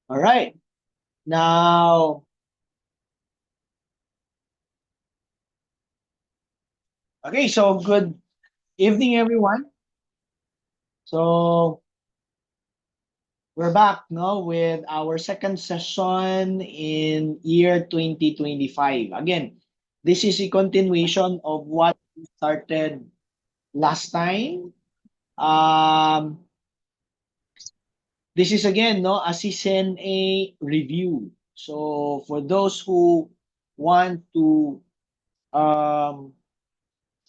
All right. Now, okay, so good evening, everyone. So we're back no, with our second session in year 2025. Again, this is a continuation of what we started last time. Um, this is again no, a season A review. So for those who want to um,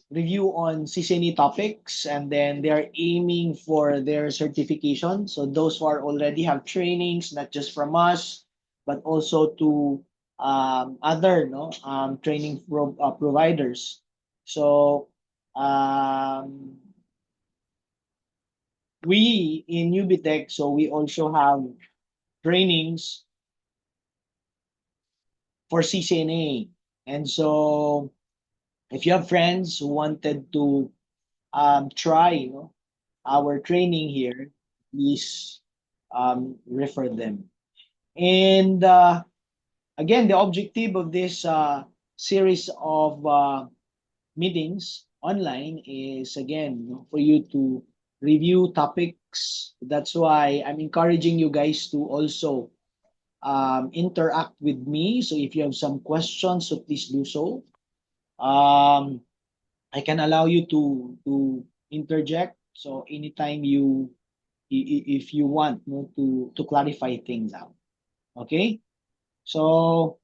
review on CCNE topics and then they're aiming for their certification. So those who are already have trainings, not just from us, but also to other training providers. So we in UBTech, so we also have trainings for CCNA. And so if you have friends who wanted to try our training here, please refer them. And again, the objective of this series of meetings online is again for you to review topics. That's why I'm encouraging you guys to also interact with me. So if you have some questions, so please do so. Um, I can allow you to interject. So anytime if you want to clarify things out. Okay? So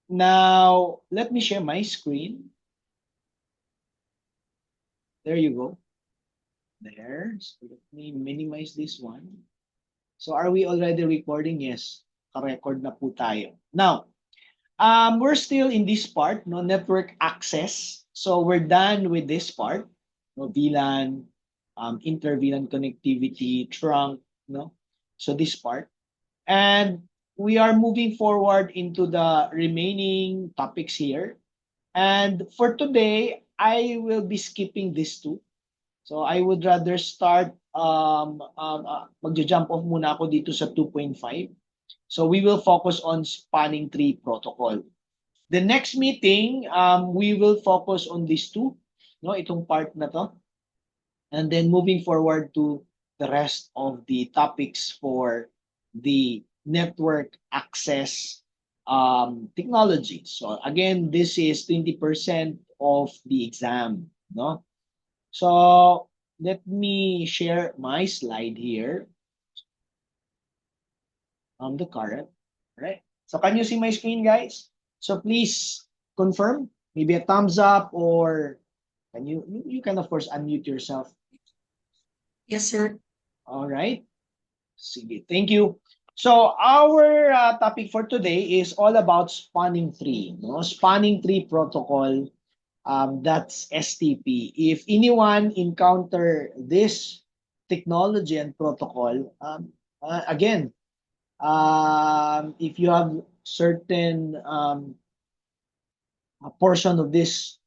now let me share my screen. There you go. There. So let me minimize this one. So are we already recording? Yes. Ka-record na po tayo. Now, we're still in this part, no network access. So we're done with this part, no VLAN, inter-VLAN connectivity, trunk, no. So this part, and we are moving forward into the remaining topics here. And for today, I will be skipping these two. So I would rather start magja-jump off muna ako dito sa 2.5. So we will focus on spanning tree protocol. The next meeting, we will focus on these two, no, itong part na to, and then moving forward to the rest of the topics for the network access technology. So again, this is 20% of the exam, no? So let me share my slide here on the current, right? So can you see my screen, guys? So please confirm, maybe a thumbs up, or can you can of course unmute yourself. Yes, sir. All right. Sige, thank you. So our topic for today is all about spanning tree, no? Spanning tree protocol. That's STP. If anyone encounter this technology and protocol, again, if you have certain a portion of this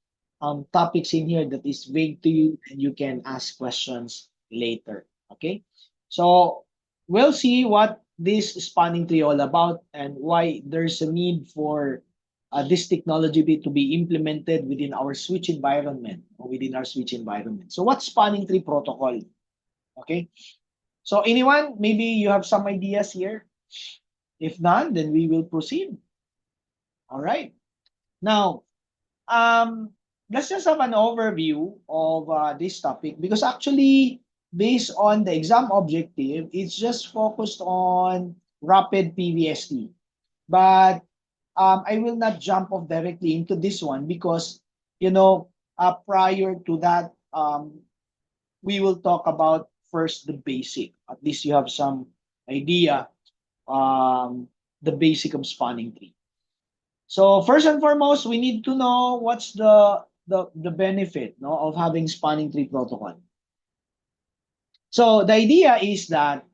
topics in here that is vague to you, and you can ask questions later. Okay, so we'll see what this spanning tree all about and why there's a need for this technology to be implemented within our switch environment or within our switch environment. So what's spanning tree protocol? Okay, so anyone, maybe you have some ideas here. If none, then we will proceed. All right. Now, Um, let's just have an overview of this topic because actually, based on the exam objective, it's just focused on rapid PVST. But I will not jump off directly into this one because, prior to that, we will talk about first the basic. At least you have some idea, the basic of spanning tree. So first and foremost, we need to know what's the benefit no, of having spanning tree protocol. So the idea is that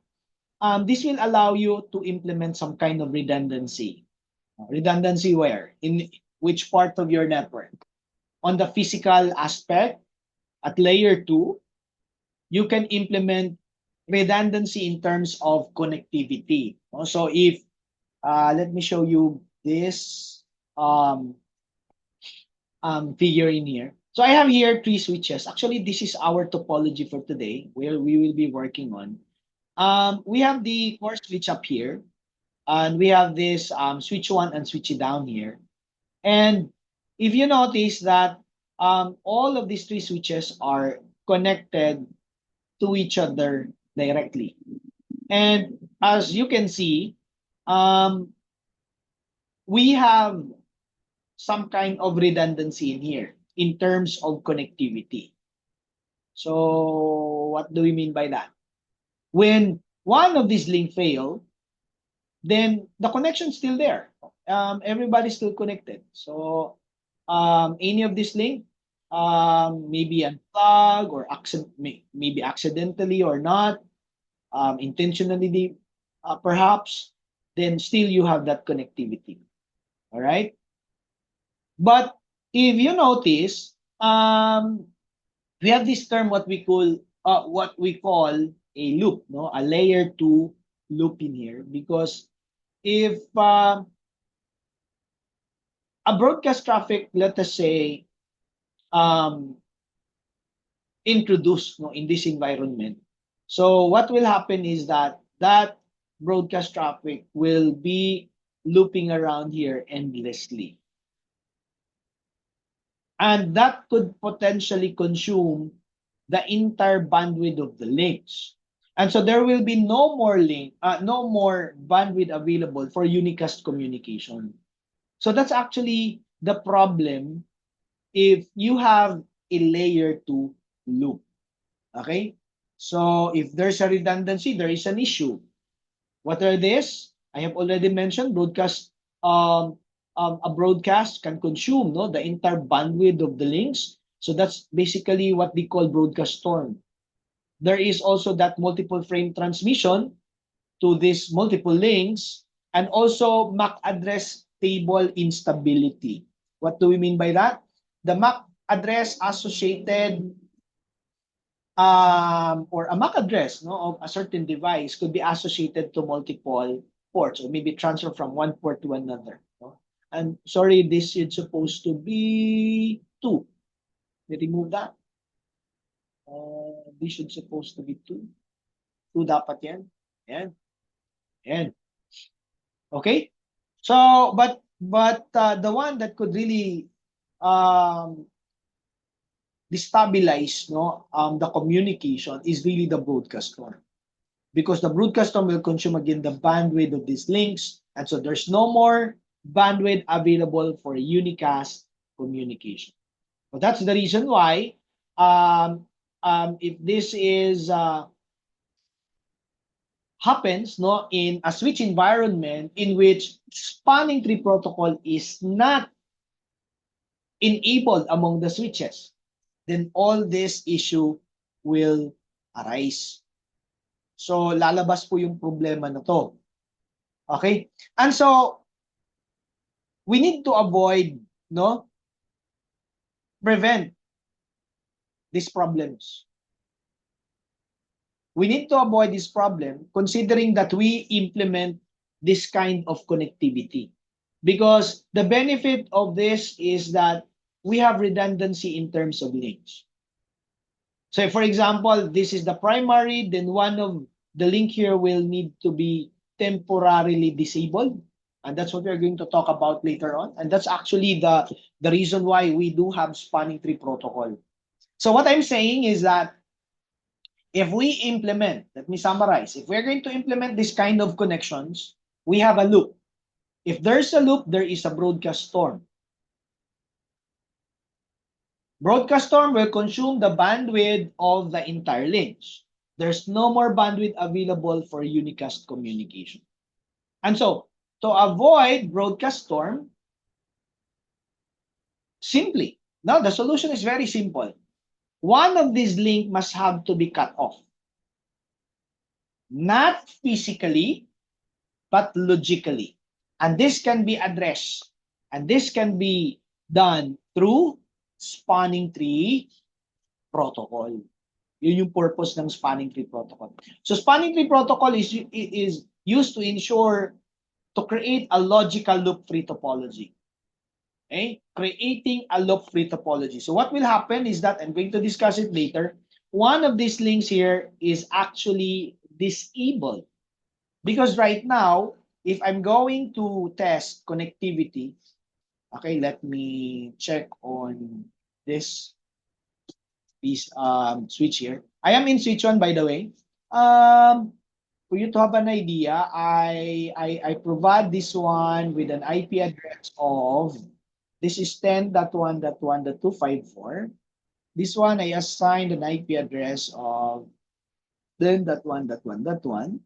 this will allow you to implement some kind of redundancy. Redundancy where? In which part of your network? On the physical aspect, At layer 2, you can implement redundancy in terms of connectivity. So if, let me show you this um, figure in here. So I have here 3 switches. Actually, this is our topology for today, where we will be working on. We have the core switch up here, and we have this switch 1 and switch down here. And if you notice that all of these 3 switches are connected to each other directly. And as you can see, um, we have some kind of redundancy in here in terms of connectivity. So what do we mean by that? When one of these link fail, then the connection is still there. Everybody's still connected. So any of this link maybe unplug or maybe accidentally or not, intentionally perhaps, then still you have that connectivity. All right. But if you notice, we have this term what we call a loop, no, a layer 2 loop in here, because if a broadcast traffic, let us say, um, introduced, no, in this environment, so what will happen is that that broadcast traffic will be looping around here endlessly. And that could potentially consume the entire bandwidth of the links. And so there will be no more bandwidth available for unicast communication. So that's actually the problem if you have a layer 2 loop. Okay? So if there's a redundancy, there is an issue. What are these? I have already mentioned a broadcast can consume, no, the entire bandwidth of the links. So that's basically what we call broadcast storm. There is also that multiple frame transmission to these multiple links, and also MAC address table instability. What do we mean by that? The MAC address associated or a MAC address, no, of a certain device could be associated to multiple ports, or maybe transfer from one port to another. No? And sorry, this is supposed to be 2. We remove that. This should supposed to be 2. 2 dapat yan. Yan. Yan. Okay? So, but the one that could really destabilize, no, the communication is really the broadcast storm. Because the broadcast storm will consume again the bandwidth of these links, and so there's no more bandwidth available for unicast communication. So that's the reason why if this is happens, no, in a switch environment in which spanning tree protocol is not enabled among the switches, then all this issue will arise. So lalabas po yung problema na to. Okay? And so we need to avoid, no, prevent these problems. We need to avoid this problem considering that we implement this kind of connectivity. Because the benefit of this is that we have redundancy in terms of links. So for example, this is the primary, then one of the link here will need to be temporarily disabled. And that's what we're going to talk about later on. And that's actually the reason why we do have spanning tree protocol. So what I'm saying is that if we implement, let me summarize, if we're going to implement this kind of connections, we have a loop. If there's a loop, there is a broadcast storm. Broadcast storm will consume the bandwidth of the entire links. There's no more bandwidth available for unicast communication. And so, to avoid broadcast storm, simply, now the solution is very simple. One of these links must have to be cut off. Not physically, but logically. And this can be addressed. And this can be done through spanning tree protocol. Yun yung purpose ng spanning tree protocol. So spanning tree protocol is used to ensure to create a logical loop-free topology. Okay? Creating a loop-free topology. So what will happen is that, I'm going to discuss it later, one of these links here is actually disabled. Because right now, if I'm going to test connectivity, okay, let me check on this switch here. I am in switch 1, by the way. For you to have an idea, I provide this one with an IP address of, this is 10.1.1.254. This one I assigned an IP address of 10.1.1.1.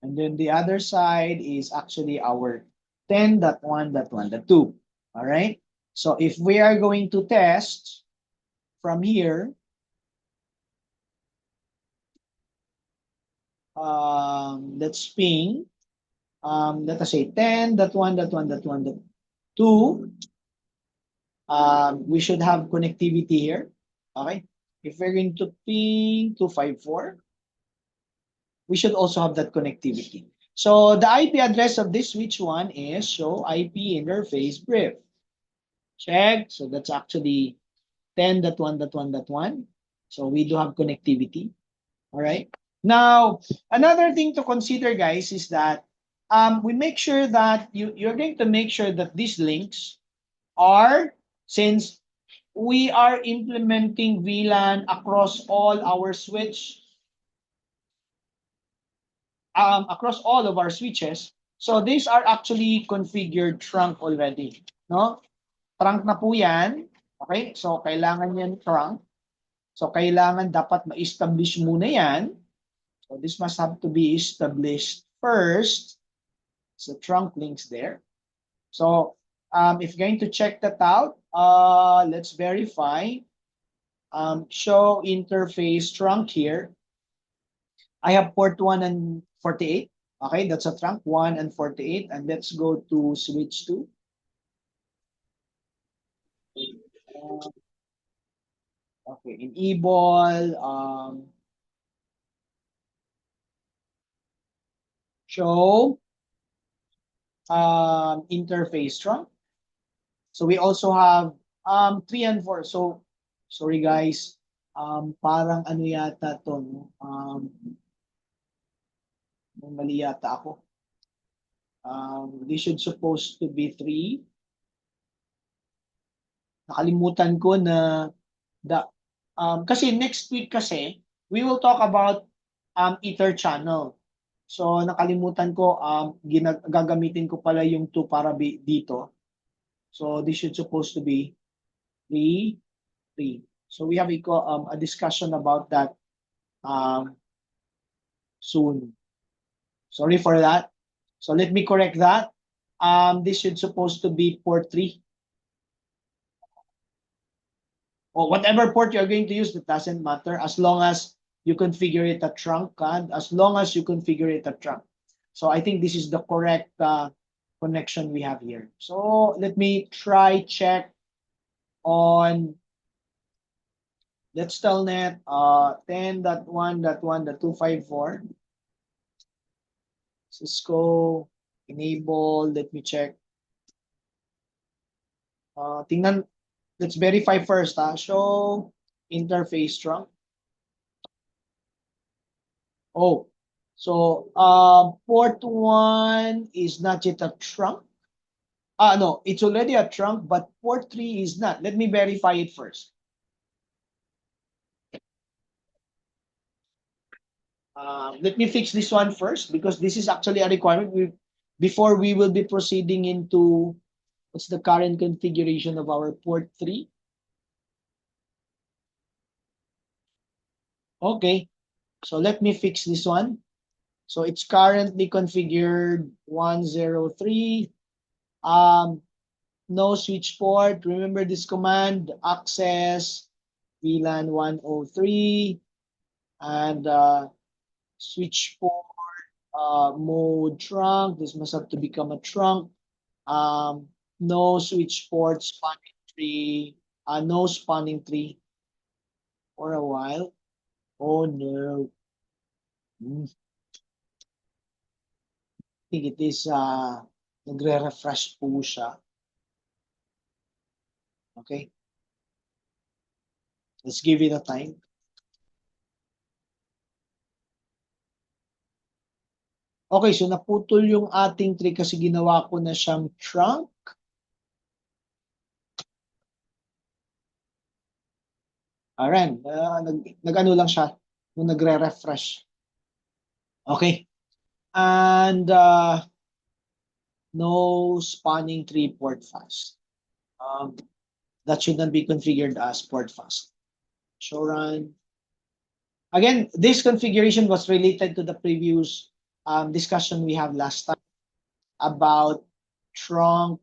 And then the other side is actually our 10.1.1.2. All right. So if we are going to test from here, let's ping, let us say 10.1.1.1.2. We should have connectivity here. Okay. If we're going to ping 254, we should also have that connectivity. So the IP address of this switch one is show IP interface brief. Check. So that's actually 10.1.1.1. So we do have connectivity. All right. Now, another thing to consider, guys, is that we make sure that you're going to make sure that these links are, since we are implementing VLAN across all our across all of our switches. So these are actually configured trunk already, no? Trunk na po yan. Okay? So kailangan yan trunk. So kailangan dapat ma-establish muna yan. So this must have to be established first. So trunk links there. So if you're going to check that out, let's verify. Show interface trunk here. I have port 1 and 48. Okay, that's a trunk 1 and 48. And let's go to switch 2. Okay, enable, show interface trunk. So we also have 3 and 4. So sorry guys, parang ano yata to, no? Mali yata ako. This should supposed to be 3. Nakalimutan ko na kasi next week kasi we will talk about Ether channel. So nakalimutan ko, gagamitin ko pala yung 2 para dito. So this should supposed to be 3, 3. So we have a discussion about that soon. Sorry for that. So let me correct that. This should supposed to be port 3. Or whatever port you're going to use, that doesn't matter as long as you configure it a trunk, as long as you configure it a trunk. So I think this is the correct connection we have here. So let me try check on, let's telnet 10.1.1.254. Cisco enable, let me check. Tingnan, let's verify first. Show interface trunk. Oh, so port 1 is not yet a trunk. No, it's already a trunk, but port 3 is not. Let me verify it first. Let me fix this one first because this is actually a requirement. Before we will be proceeding into what's the current configuration of our port 3. Okay, so let me fix this one. So it's currently configured 103. No switch port. Remember this command, access VLAN 103 and switch port mode trunk. This must have to become a trunk. No switch port spanning tree no spanning tree for a while. Oh no. I think it is nagre-refresh po siya. Okay. Let's give it a time. Okay, so naputol yung ating tree kasi ginawa ko na siyang trunk. Ayan, nag-ano lang siya nung nagre-refresh. Okay. And no spanning tree port fast. That should not be configured as port fast. Show run. Again, this configuration was related to the previous discussion we have last time about trunk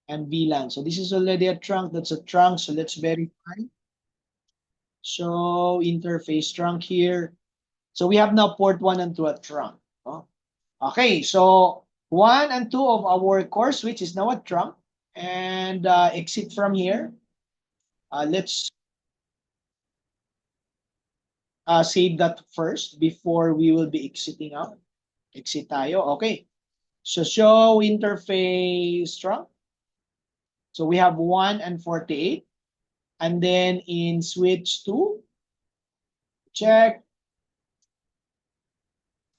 and VLAN. So this is already a trunk. That's a trunk. So let's verify. Show interface trunk here. So we have now port 1 and 2 at trunk. Oh. Okay, so 1 and 2 of our core switch is now at trunk. And exit from here. Let's save that first before we will be exiting out. Exit tayo. Okay. So show interface trunk. So we have 1 and 48. And then in switch 2, check.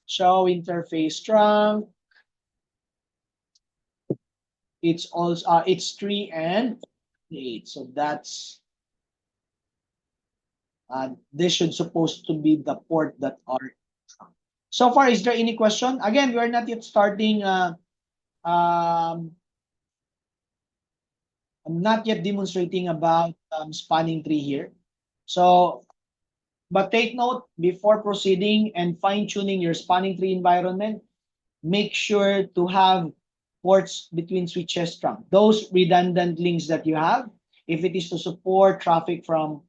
Show interface trunk. It's also it's 3 and 8. So that's this should supposed to be the port that are. So far, is there any question? Again, we are not yet starting. I'm not yet demonstrating about spanning tree here. So, but take note before proceeding and fine tuning your spanning tree environment. Make sure to have ports between switches trunk. Those redundant links that you have, if it is to support traffic from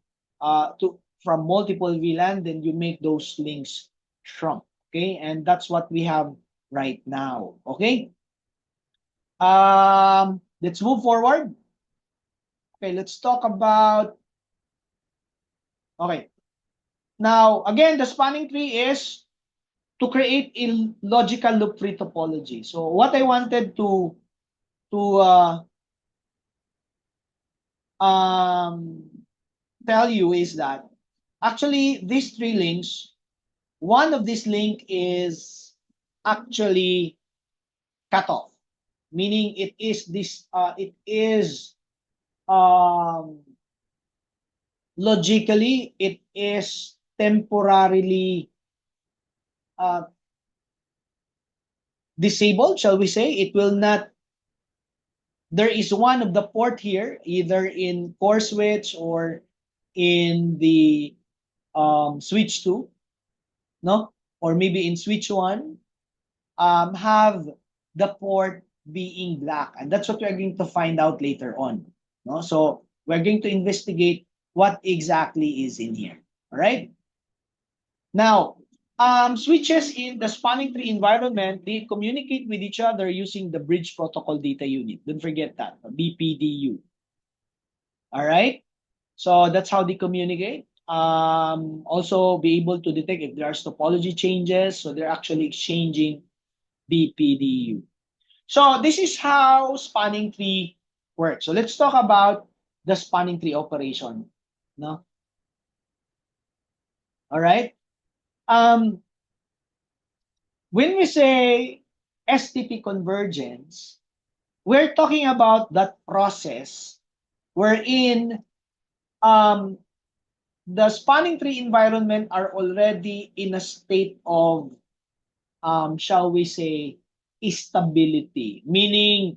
multiple VLAN, then you make those links trunk. Okay, and that's what we have right now. Okay. Let's move forward. Okay, let's talk about. Okay. Now, again, the spanning tree is to create a logical loop-free topology. So what I wanted to tell you is that actually these three links, one of these link is actually cut off, meaning it is this logically it is temporarily disabled, shall we say. It will not. There is one of the port here, either in core switch or in the switch 2, no, or maybe in switch 1, have the port being black, and that's what we're going to find out later on. No, so we're going to investigate what exactly is in here. All right. Now, switches in the spanning tree environment, they communicate with each other using the bridge protocol data unit. Don't forget that, BPDU. All right. So that's how they communicate. Also be able to detect if there are topology changes. So they're actually exchanging BPDU. So this is how spanning tree works. So let's talk about the spanning tree operation. No? All right. When we say STP convergence, we're talking about that process wherein the spanning tree environment are already in a state of, shall we say, stability, meaning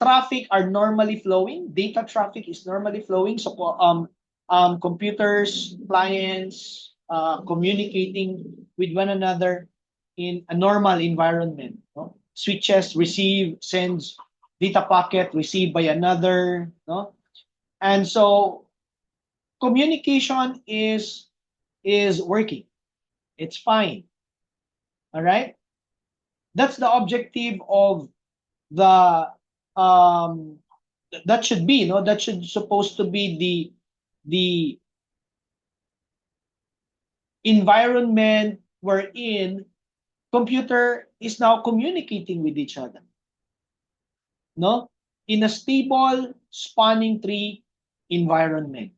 traffic are normally flowing, data traffic is normally flowing. So computers, clients, communicating with one another in a normal environment. No? Switches receive, sends data packet received by another. No? And so communication is working. It's fine. All right. That's the objective of the that should be, no, that should supposed to be the environment wherein computer is now communicating with each other, no, in a stable spanning tree environment.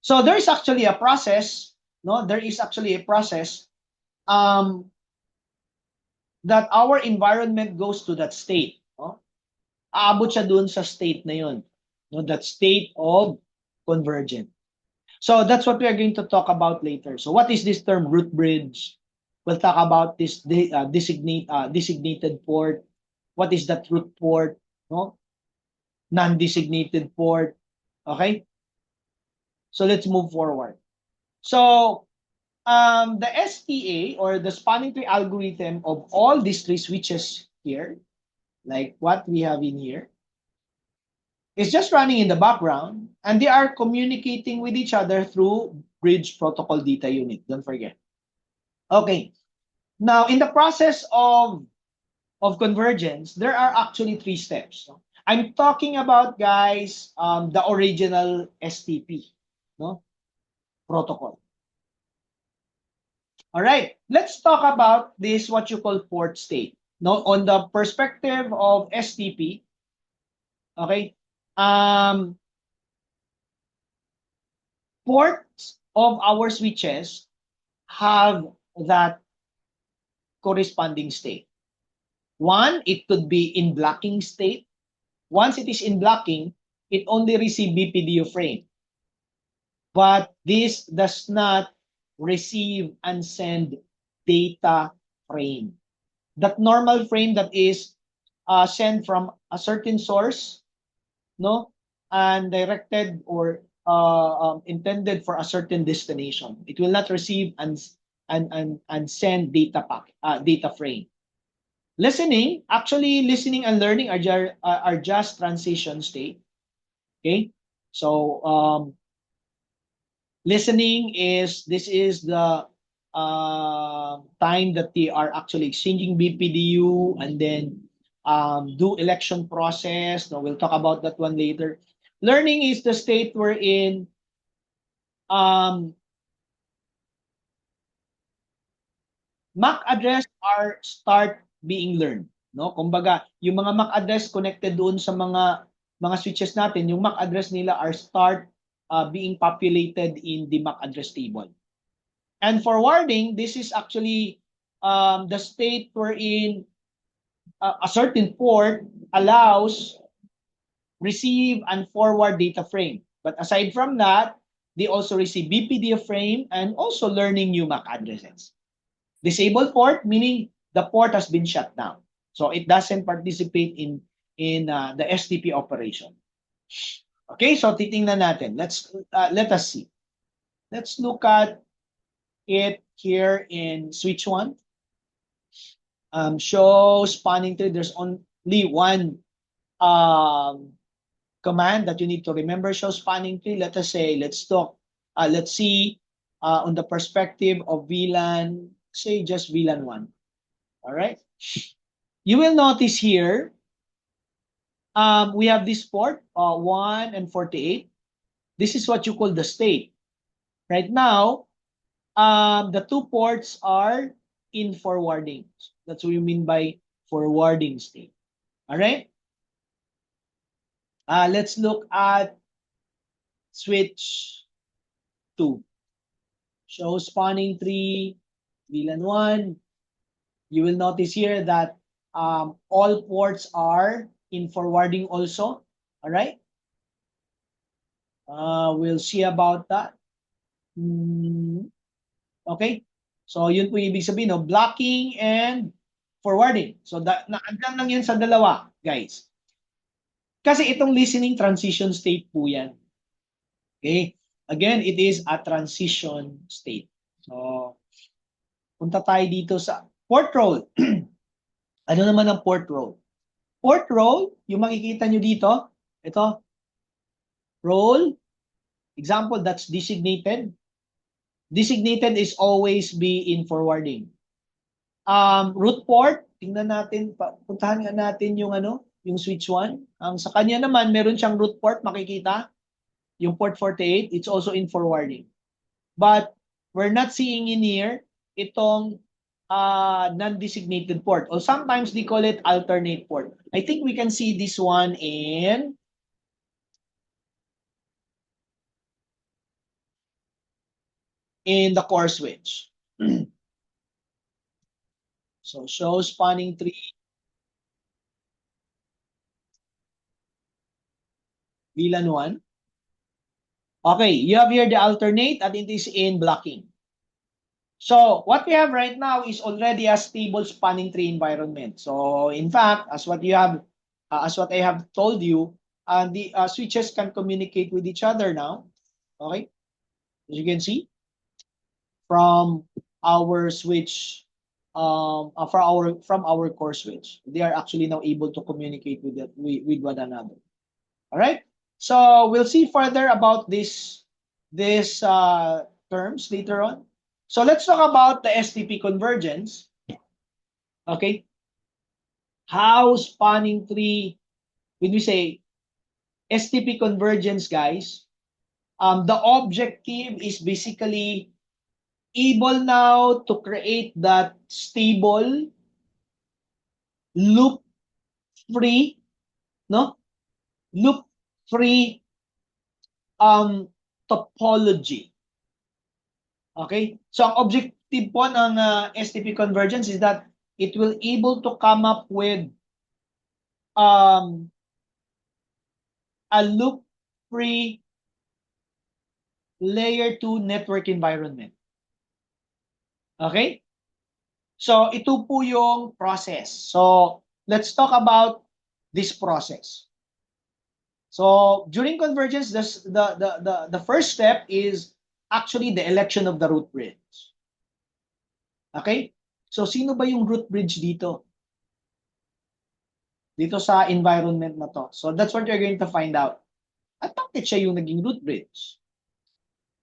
So there is actually a process, no, there is actually a process um, that our environment goes to that state, no? Aabot siya dun sa state na yun, no, that state of convergence. So that's what we are going to talk about later. So what is this term root bridge? We'll talk about this designated port. What is that root port? No, non-designated port. Okay. So let's move forward. So the STA, or the spanning tree algorithm of all these three switches here, like what we have in here, is just running in the background, and they are communicating with each other through bridge protocol data unit. Don't forget. Okay. Now, in the process of convergence, there are actually three steps. I'm talking about, guys, the original STP, no, protocol. All right, let's talk about this, what you call port state. No, on the perspective of STP, okay, ports of our switches have that corresponding state. One, it could be in blocking state. Once it is in blocking, it only receives BPDU frame. But this does not receive and send data frame. That normal frame that is sent from a certain source, no, and directed or intended for a certain destination. It will not receive and send data frame. Listening, actually, listening and learning are just transition state. Okay, so listening is the time that they are actually exchanging BPDU and then do election process. Now we'll talk about that one later. Learning is the state wherein MAC address are start being learned. No? Kumbaga, yung mga MAC address connected doon sa mga switches natin, yung MAC address nila are start being populated in the MAC address table. And forwarding, this is actually the state wherein a certain port allows receive and forward data frame. But aside from that, they also receive BPDF frame and also learning new MAC addresses. Disabled port, meaning the port has been shut down. So it doesn't participate in the STP operation. Okay, so titingnan natin. Let us see. Let's look at it here in switch 1. Show spanning tree. There's only one command that you need to remember. Show spanning tree. Let us say, let's see on the perspective of VLAN, say just VLAN 1. All right. You will notice here, we have this port 1 and 48. This is what you call the state. Right now, the two ports are in forwarding. That's what you mean by forwarding state. All right. Let's look at switch 2. Show spanning tree, VLAN 1. You will notice here that all ports are in forwarding also. All right. We'll see about that. Okay. So yun po ibig sabihin, no? Blocking and forwarding. So andyan lang yan sa dalawa, guys. Kasi itong listening transition state po yan. Okay. Again, it is a transition state. So punta tayo dito sa port role. Ano naman ang port role? Port role, yung makikita nyo dito, ito, role, example, that's designated. Designated is always be in forwarding. Root port, tingnan natin, puntahan nga natin yung yung switch 1. Ang sa kanya naman, meron siyang root port, makikita. Yung port 48, it's also in forwarding. But we're not seeing in here itong non-designated port. Or sometimes they call it alternate port. I think we can see this one in the core switch. So show spanning tree. VLAN 1. Okay, you have here the alternate and it is in blocking. So what we have right now is already a stable spanning tree environment. So in fact, as what I have told you, the switches can communicate with each other now. Okay, as you can see from our switch, from our core switch, they are actually now able to communicate with one another. All right. So we'll see further about this terms later on. So let's talk about the STP convergence. Okay. How spanning tree, when we say STP convergence, guys, the objective is basically able now to create that stable, loop-free, no? Loop-free topology. Okay? So ang objective po ng STP convergence is that it will able to come up with a loop-free layer 2 network environment. Okay? So ito po yung process. So let's talk about this process. So during convergence, the first step is actually the election of the root bridge. Okay? So sino ba yung root bridge dito? Dito sa environment na to. So that's what you're going to find out. At bakit siya yung naging root bridge?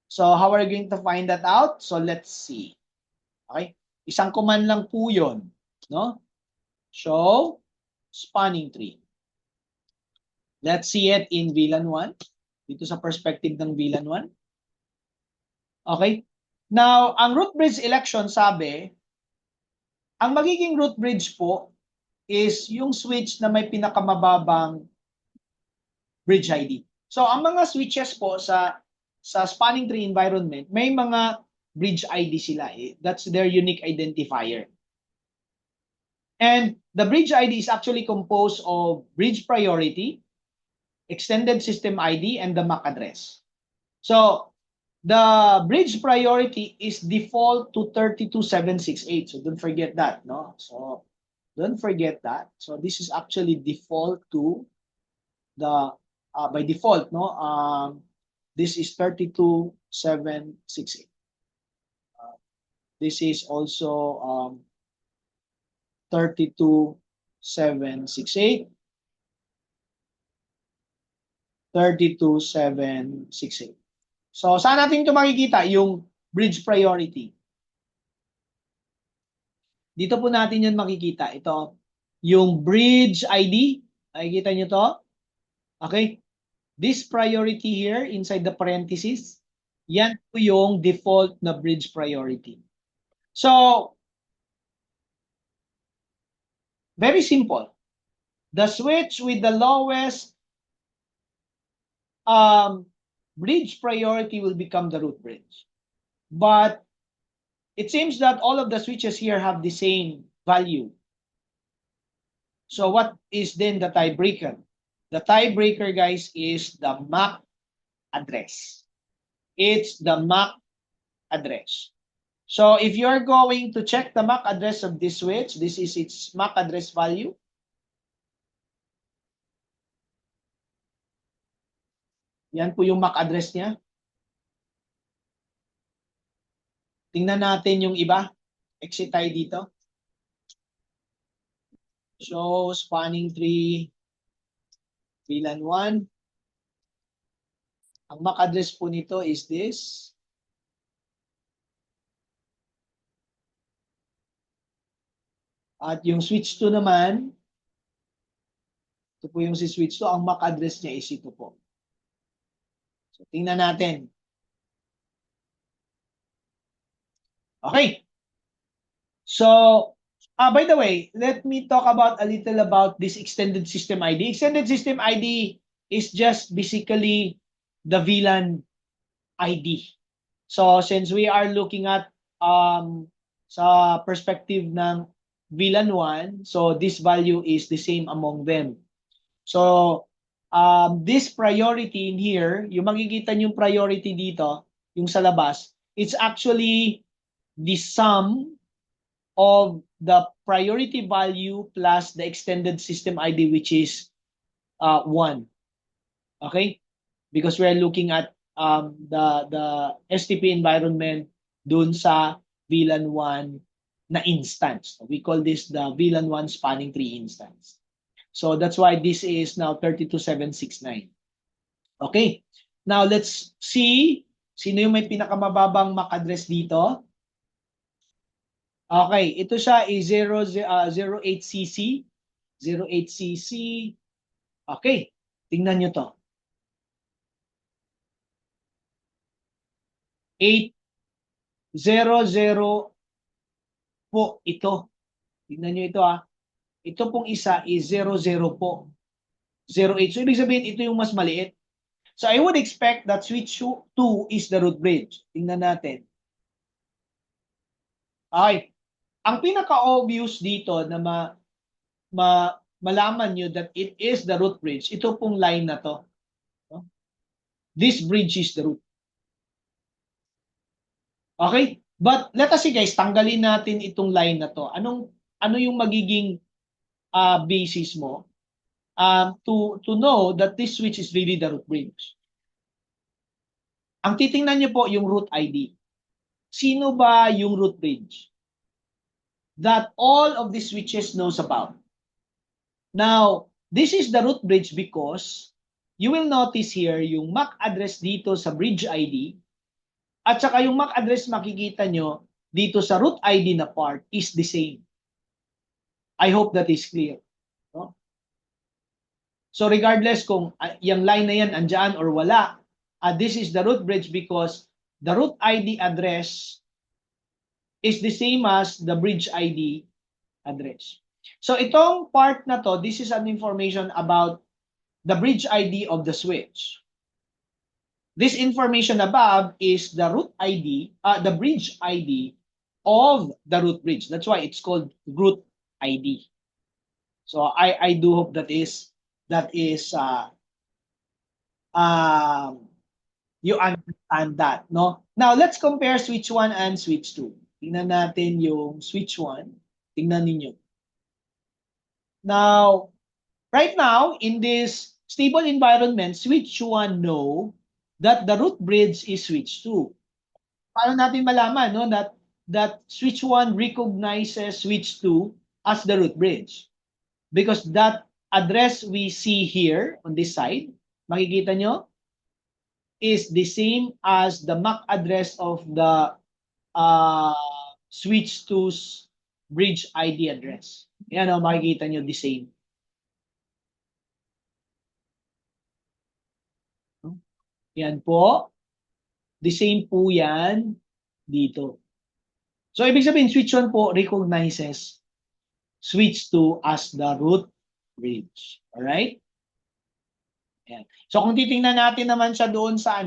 So how are you going to find that out? So let's see. Okay? Isang command lang po yun. No? Show spanning tree. Let's see it in VLAN 1. Dito sa perspective ng VLAN 1. Okay? Now, ang root bridge election, sabi, ang magiging root bridge po is yung switch na may pinakamababang bridge ID. So, ang mga switches po sa spanning tree environment, may mga bridge ID sila. That's their unique identifier. And the bridge ID is actually composed of bridge priority, extended system ID, and the MAC address. So, the bridge priority is default to 32768. So, don't forget that, no? So, don't forget that. So, this is actually default to the, by default, no? This is 32768. This is also 32768. 32768. So, saan natin ito makikita? Yung bridge priority. Dito po natin yun makikita. Ito, yung bridge ID. Nakikita nyo to? Okay? This priority here, inside the parentheses, yan po yung default na bridge priority. So, very simple. The switch with the lowest bridge priority will become the root bridge. But it seems that all of the switches here have the same value. So what is then the tiebreaker? The tiebreaker, guys, is the MAC address. It's the MAC address. So if you're going to check the MAC address of this switch, this is its MAC address value. Yan po yung MAC address niya. Tingnan natin yung iba. Exit tayo dito. So, spanning tree, VLAN 1. Ang MAC address po nito is this. At yung switch 2 naman, Ito po yung si switch 2. Ang MAC address niya is ito po. So, tingnan natin. Okay. So, by the way, let me talk about a little about this extended system ID. Extended system ID is just basically the VLAN ID. So, since we are looking at sa perspective ng VLAN 1, so this value is the same among them. So, this priority in here, yung makikita yung priority dito, yung sa labas, it's actually the sum of the priority value plus the extended system ID, which is 1. Okay? Because we're looking at the STP environment dun sa VLAN 1 na instance. We call this the VLAN 1 spanning tree instance. So that's why this is now 32769. Okay. Now let's see sino yung may pinakamababang MAC address dito. Okay, ito siya is 08cc. 08cc. Okay, tingnan nyo to. 800 po ito. Tingnan nyo ito ah. Ito pong isa is 00 po. 08. So, ibig sabihin, ito yung mas maliit. So, I would expect that switch 2 is the root bridge. Tingnan natin. Okay. Ang pinaka-obvious dito na malaman nyo that it is the root bridge, ito pong line na to. This bridge is the root. Okay? But let us see guys, tanggalin natin itong line na to. Ano yung magiging basis mo to know that this switch is really the root bridge? Ang titingnan nyo po yung root ID. Sino ba yung root bridge that all of these switches knows about? Now, this is the root bridge because you will notice here yung MAC address dito sa bridge ID at saka yung MAC address makikita nyo dito sa root ID na part is the same. I hope that is clear. No? So regardless kung yung line na yan andyan or wala, this is the root bridge because the root ID address is the same as the bridge ID address. So itong part na to, this is an information about the bridge ID of the switch. This information above is the root ID, the bridge ID of the root bridge. That's why it's called root ID. So I do hope that is you understand that, no? Now let's compare switch 1 and switch 2. Tingnan natin yung switch 1. Tingnan ninyo. Now, right now, in this stable environment, switch 1 know that the root bridge is switch 2. Paano natin malaman, no, that switch 1 recognizes switch 2 as the root bridge? Because that address we see here on this side, makikita nyo, is the same as the MAC address of the switch 2's bridge ID address. Yan o, makikita nyo the same. Yan po. The same po yan dito. So, ibig sabihin, switch 1 po recognizes switch 2 as the root bridge. Alright? Yan. So, kung titingnan natin naman siya doon sa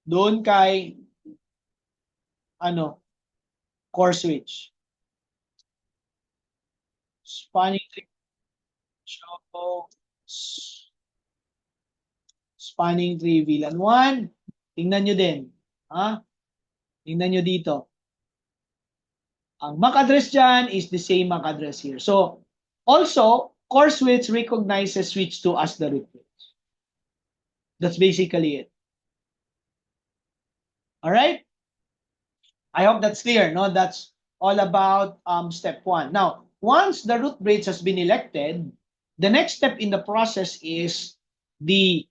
doon kay core switch. Spanning tree. Spanning tree VLAN 1. Tingnan nyo din. Tingnan nyo dito. Ang MAC address dyan is the same MAC address here. So, also, core switch recognizes switch 2 as the root bridge. That's basically it. Alright? I hope that's clear. No? That's all about step 1. Now, once the root bridge has been elected, the next step in the process is the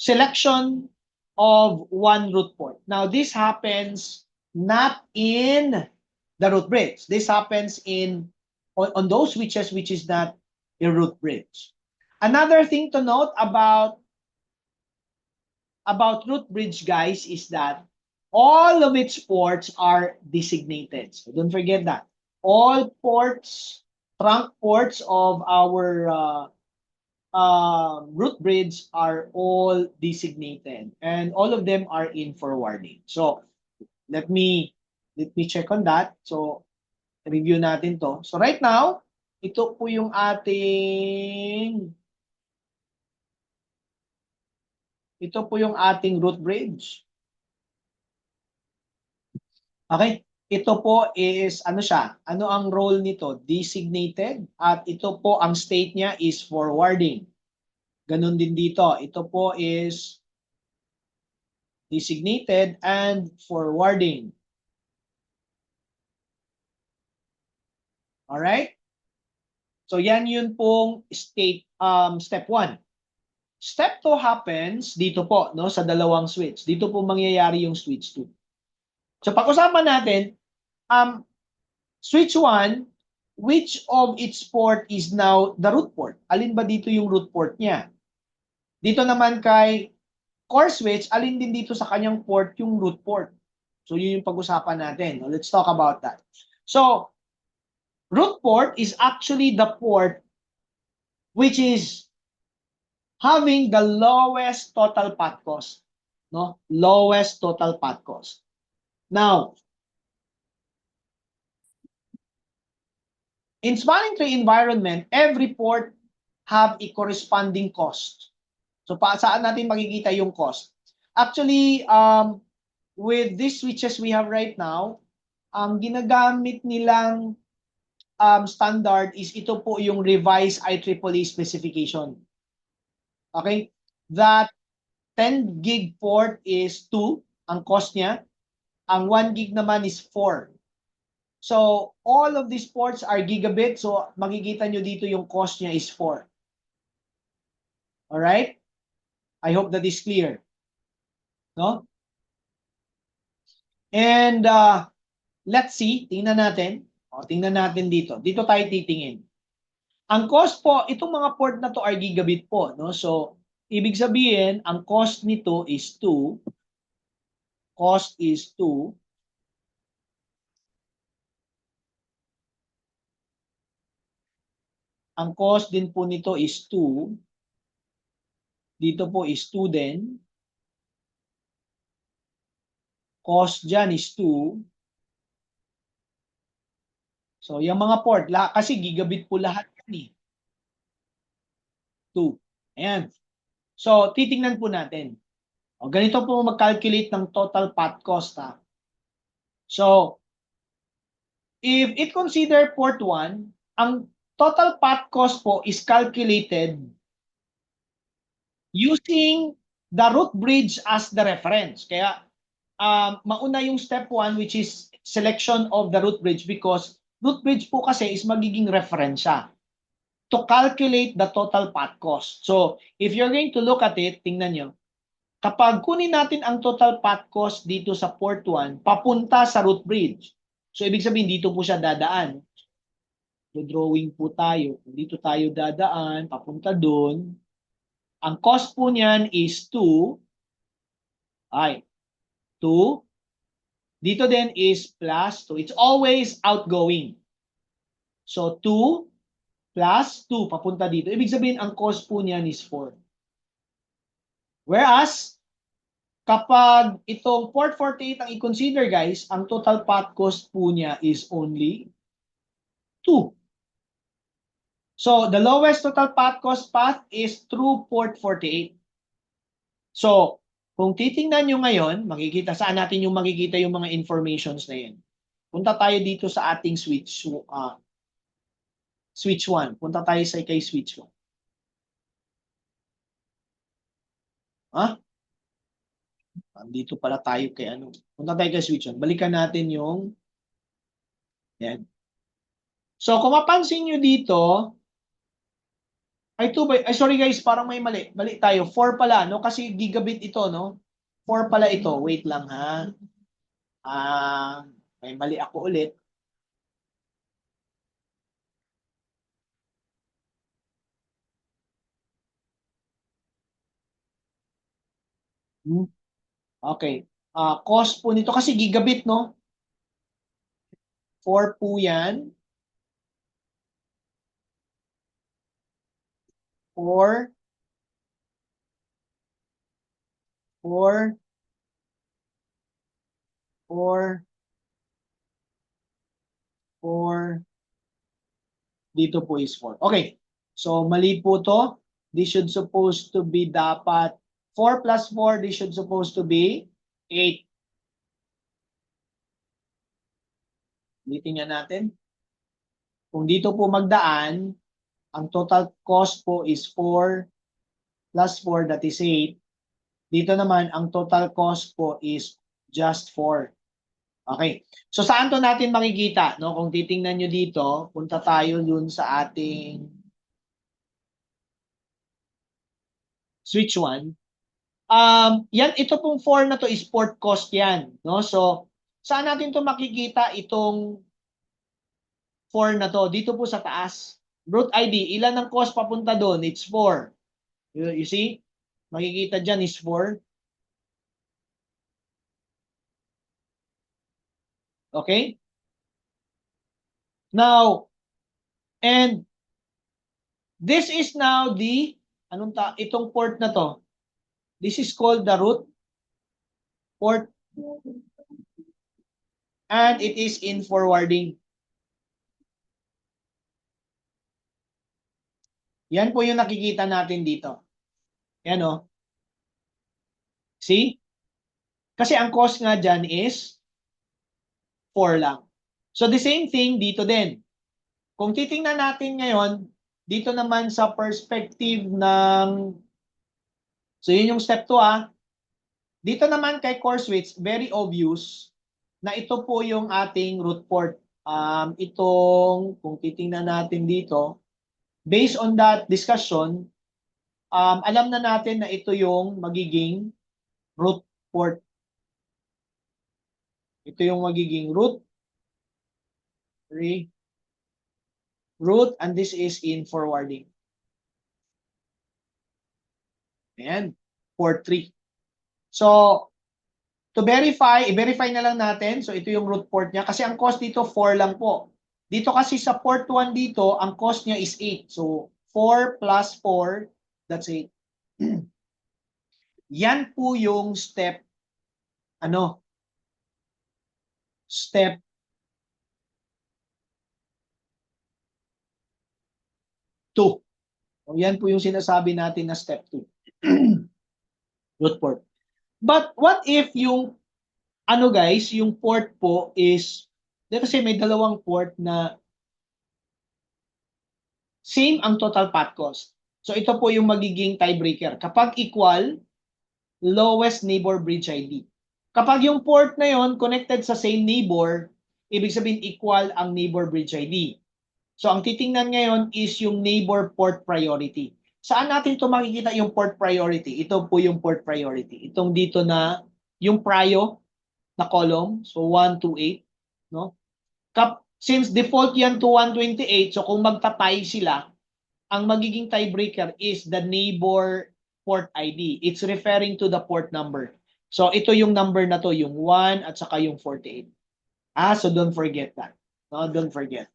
selection of one root port. Now, this happens not in the root bridge. This happens on those switches which is not a root bridge. Another thing to note about root bridge, guys, is that all of its ports are designated. So don't forget that. All ports, trunk ports of our root bridge are all designated, and all of them are in forwarding. So let me check on that. So review natin to. So right now, ito po yung ating root bridge. Okay? Ito po is, ano siya? Ano ang role nito? Designated. At ito po, ang state niya is forwarding. Ganun din dito. Ito po is designated and forwarding. Alright? So yan yun pong step 1. Step 2 happens dito po, no, sa dalawang switch. Dito po mangyayari yung switch 2. So pag-usapan natin, switch 1, which of its port is now the root port? Alin ba dito yung root port niya? Dito naman kay core switch, alin din dito sa kanyang port yung root port? So yun yung pag-usapan natin. Let's talk about that. So, root port is actually the port which is having the lowest total path cost. No? Lowest total path cost. Now, in spanning tree environment, every port have a corresponding cost. So, saan natin makikita yung cost? Actually, with these switches we have right now, ginagamit nilang standard is ito po yung revised IEEE specification. Okay? That 10 gig port is 2, ang cost niya. Ang 1 gig naman is 4. So, all of these ports are gigabit. So, makikita nyo dito yung cost niya is 4. Alright? I hope that is clear. No? And let's see, tingnan natin. Tingnan natin dito. Dito tayo titingin. Ang cost po, itong mga port na to are gigabit po. No? So, ibig sabihin, ang cost nito is 2. Cost is 2. Ang cost din po nito is 2. Dito po is 2 din. Cost dyan is 2. So, yung mga port, kasi gigabit po lahat yan eh. 2. Ayan. So, titingnan po natin. Ganito po mag-calculate ng total path cost. So, if it consider port 1, ang total path cost po is calculated using the root bridge as the reference. Kaya, mauna yung step 1 which is selection of the root bridge because root bridge po kasi is magiging reference siya to calculate the total path cost. So, if you're going to look at it, tingnan nyo, kapag kunin natin ang total path cost dito sa port 1, papunta sa root bridge. So, ibig sabihin, dito po siya dadaan. So, drawing po tayo. Dito tayo dadaan, papunta doon. Ang cost po niyan is 2. Ay, 2. Dito din is plus 2. It's always outgoing. So, 2 plus 2 papunta dito. Ibig sabihin, ang cost po niyan is 4. Whereas, kapag itong port 48 ang i-consider, guys, ang total path cost po niya is only 2. So, the lowest total path cost path is through port 48. So, kung titingnan nyo ngayon, makikita, saan natin yung makikita yung mga informations na yan? Punta tayo dito sa ating switch 1. Punta tayo sa kay switch 1. Dito pala tayo kay ano. Punta tayo kay switch 1. Balikan natin yung yan. So, kung mapansin nyo dito, sorry guys, parang may mali. Mali tayo. 4 pala, no? Kasi gigabit ito, no? 4 pala ito. Wait lang, ha? May mali ako ulit. Hmm, Okay. Cost po nito kasi gigabit, no? 4 po yan. 4, 4, 4, 4. Dito po is 4. Okay. So, mali po to. This should supposed to be dapat 4 plus 4, this should supposed to be 8. Ulitin nga natin. Kung dito po magdaan, ang total cost po is 4 plus 4, that is 8. Dito naman, ang total cost po is just 4. Okay. So, saan to natin makikita? No? Kung titingnan nyo dito, punta tayo dun sa ating switch 1. Yan, ito pong 4 na to is port cost yan. No? So, saan natin to makikita itong 4 na to? Dito po sa taas. Root ID, ilan ang cost papunta doon? It's 4. You see? Makikita dyan is 4. Okay? Now, and this is now the, itong port na to. This is called the root port and it is in forwarding. Yan po yung nakikita natin dito. Yan o. See? Kasi ang cost nga dyan is 4 lang. So the same thing dito din. Kung titingnan natin ngayon, dito naman sa perspective ng, so yun yung step 2 Dito naman kay core switch, very obvious na ito po yung ating root port. Kung titingnan natin dito, based on that discussion, alam na natin na ito yung magiging root port. Ito yung magiging root, and this is in forwarding. Ayan, port 3. So, to verify, i-verify na lang natin. So, ito yung root port niya. Kasi ang cost dito, 4 lang po. Dito kasi sa port 1 dito, ang cost niya is 8. So, 4 plus 4, that's 8. Yan po yung step, step 2. So, yan po yung sinasabi natin na step 2. Root port. But what if yung, guys, yung port po is, kasi may dalawang port na same ang total path cost. So, ito po yung magiging tiebreaker. Kapag equal, lowest neighbor bridge ID. Kapag yung port na yon connected sa same neighbor, ibig sabihin equal ang neighbor bridge ID. So ang titingnan ngayon is yung neighbor port priority. Saan natin ito makikita yung port priority? Ito po yung port priority. Itong dito na yung prio na column. So 1 to 8. No? Since default yan to 128, so kung magtatay sila, ang magiging tiebreaker is the neighbor port ID. It's referring to the port number. So ito yung number na to, yung 1 at saka yung 48. So don't forget that. No, don't forget.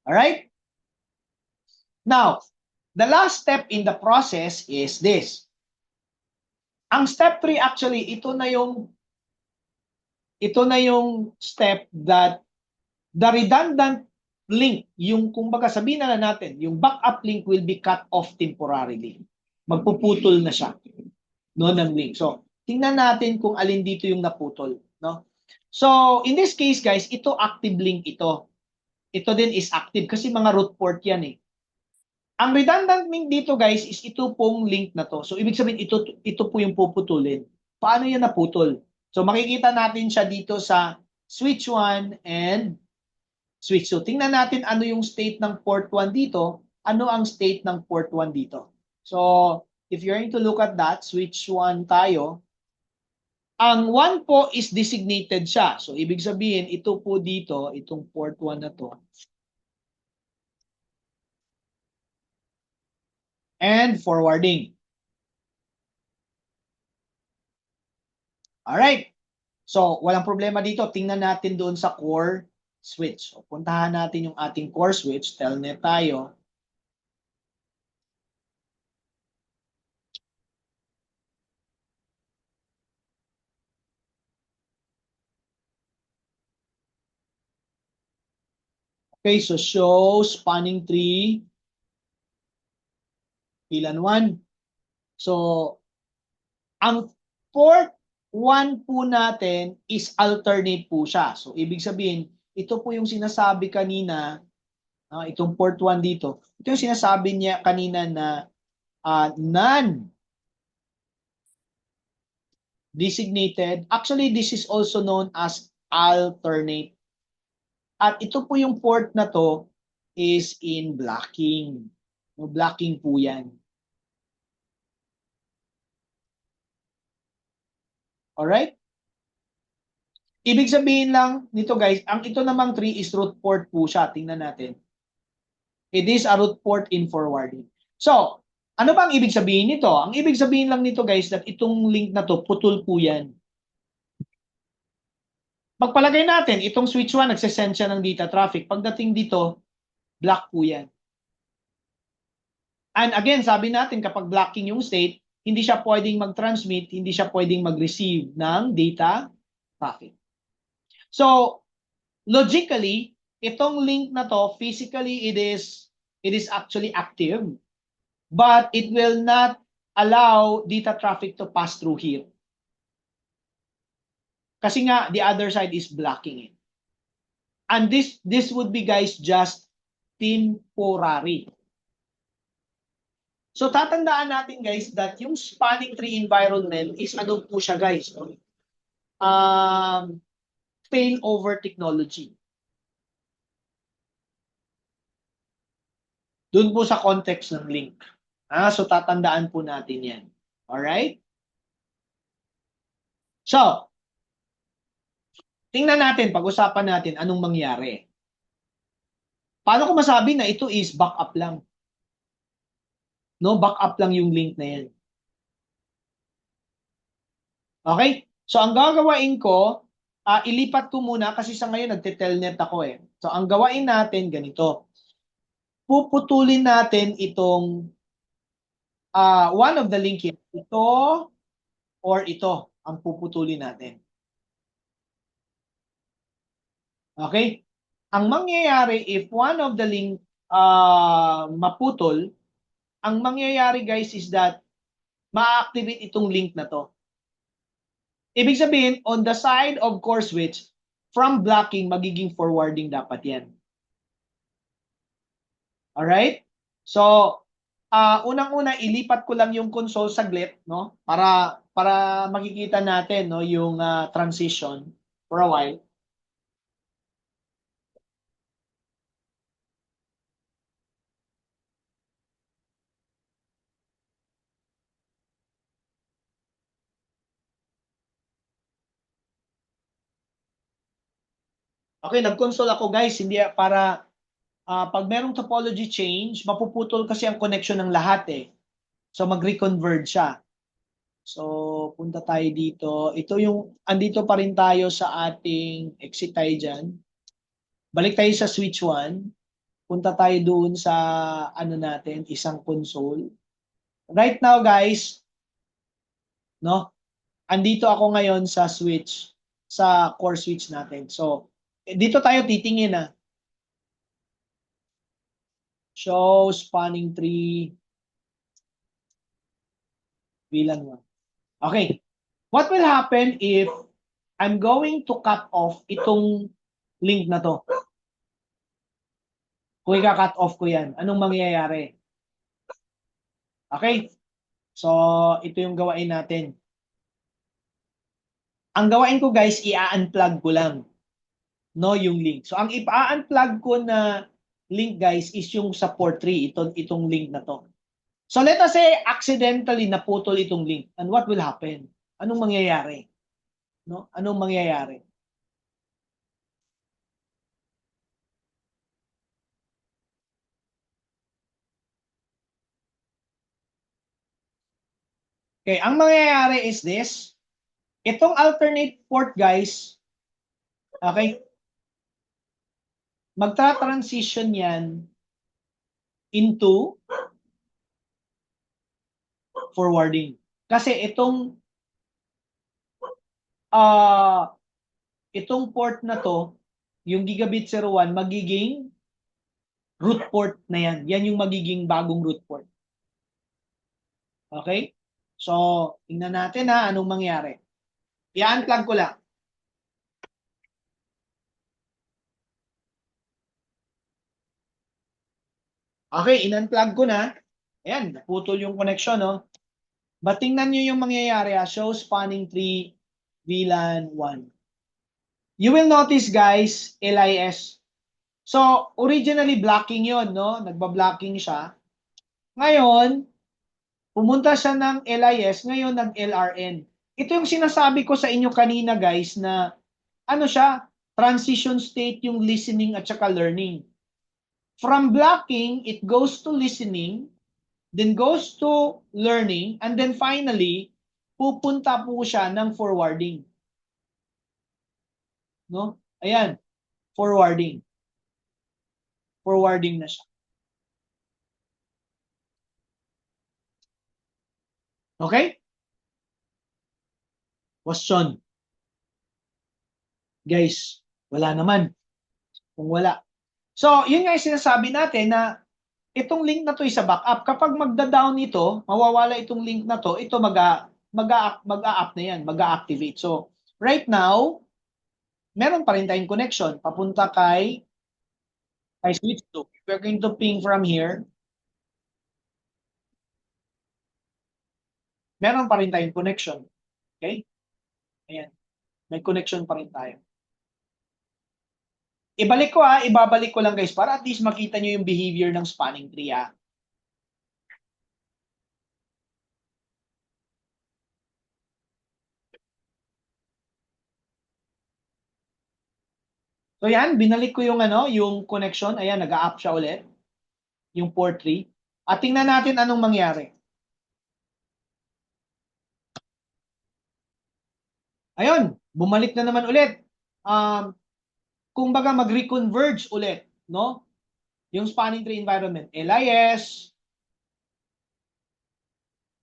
All right? Now, the last step in the process is this. Ang step 3 actually, ito na yung step that the redundant link, yung kumbaga sabihin na natin, yung backup link will be cut off temporarily. Magpuputol na siya no ng link. So, tingnan natin kung alin dito yung naputol, no? So, in this case guys, ito active link ito. Ito din is active kasi mga root port yan eh. Ang redundant link dito guys is ito pong link na to. So, ibig sabihin ito po yung puputulin. Paano yan naputol? So, makikita natin siya dito sa switch 1 and switch 2. Tingnan natin ano yung state ng port 1 dito, ano ang state ng port 1 dito. So, if you're going to look at that, switch 1 tayo, ang 1 po is designated siya. So, ibig sabihin, ito po dito, itong port 1 na to, and forwarding. Alright. So, walang problema dito. Tingnan natin doon sa core switch. So, puntahan natin yung ating core switch. Telnet tayo. Okay, so show spanning tree VLAN 1. So, ang port 1 po natin is alternate po siya. So, ibig sabihin, ito po yung sinasabi kanina, itong port 1 dito, ito yung sinasabi niya kanina na non-designated. Actually, this is also known as alternate. At ito po yung port na to is in blocking. No, blocking po yan. Alright? Ibig sabihin lang nito guys, ang ito namang tree is root port po siya. Tingnan natin. It is a root port in forwarding. So, ano ba ang ibig sabihin nito? Ang ibig sabihin lang nito guys, that itong link na to, putol po yan. Pagpalagay natin, itong switch 1, nagsesend siya ng data traffic. Pagdating dito, block po yan. And again, sabi natin, kapag blocking yung state, hindi siya pwedeng mag-transmit, hindi siya pwedeng mag-receive ng data traffic. So, logically, itong link na to, physically, it is actually active, but it will not allow data traffic to pass through here. Kasi nga, the other side is blocking it. And this would be, guys, just temporary. So, tatandaan natin, guys, that yung spanning tree environment is ano po siya, guys? Failover technology. Doon po sa context ng link. So, tatandaan po natin yan. Alright? So, tingnan natin, pag-usapan natin anong mangyari. Paano ko masabi na ito is backup lang? No, backup lang yung link na yan. Okay? So, ang gagawain ko, ilipat ko muna kasi sa ngayon nagte-telnet ako eh. So, ang gawain natin ganito. Puputulin natin itong one of the link here. Ito or ito ang puputulin natin. Okay? Ang mangyayari if one of the link maputol, ang mangyayari guys is that ma-activate itong link na to. Ibig sabihin, on the side of core switch, from blocking, magiging forwarding dapat yan. Alright? So, unang-una, ilipat ko lang yung console saglit, no? Para makikita natin, no, yung transition for a while. Okay, nag-console ako guys, hindi para pag merong topology change, mapuputol kasi ang connection ng lahat eh. So mag-reconverge siya. So punta tayo dito. Ito yung, andito pa rin tayo sa ating exit tayo dyan. Balik tayo sa switch 1. Punta tayo doon sa ano natin, isang console. Right now guys, no? Andito ako ngayon sa switch, sa core switch natin. So dito tayo titingin na. Show spanning tree VLAN 1. Okay. What will happen if I'm going to cut off itong link na to? Kung i-cut off ko yan, anong mangyayari? Okay? So, ito yung gawain natin. Ang gawain ko guys, i-unplug ko lang. No, yung link. So, ang i-unplug ko na link guys is yung sa port 3, itong link na to. So, let us say, accidentally naputol itong link. And what will happen? Anong mangyayari? No? Anong mangyayari? Okay, ang mangyayari is this. Itong alternate port, guys, okay, magta-transition yan into forwarding. Kasi itong port na to, yung gigabit 01, magiging root port na yan. Yan yung magiging bagong root port. Okay? So, tingnan natin ha, anong mangyari. I-unplug ko lang. Okay, in-unplug ko na. Ayan, naputol yung connection, no? But tingnan nyo yung mangyayari, ha? Show spanning tree, VLAN 1. You will notice, guys, LIS. So, originally blocking yon, no? Nagba-blocking siya. Ngayon, pumunta siya ng LIS, ngayon nag-LRN. Ito yung sinasabi ko sa inyo kanina, guys, na ano siya, transition state yung listening at saka learning. From blocking, it goes to listening, then goes to learning, and then finally, pupunta po siya ng forwarding. No? Ayan, forwarding. Forwarding na siya. Okay? Question. Guys, wala naman. Kung wala. So, yun nga yung sinasabi natin na itong link na to is sa backup. Kapag magda-down ito, mawawala itong link na to, ito mag-a-up na yan, mag-a-activate. So, right now, meron pa rin tayong connection. Papunta kay switch 2. We're going to ping from here. Meron pa rin tayong connection. Okay? Ayan. May connection pa rin tayo. Ibabalik ko lang guys para at least makita nyo yung behavior ng spanning tree. So yan, binalik ko yung yung connection. Ayan, nag-a-up siya ulit. Yung port 3. At tingnan natin anong mangyari. Ayun, bumalik na naman ulit. Kumbaga mag-reconverge ulit, no? Yung spanning tree environment, LIS,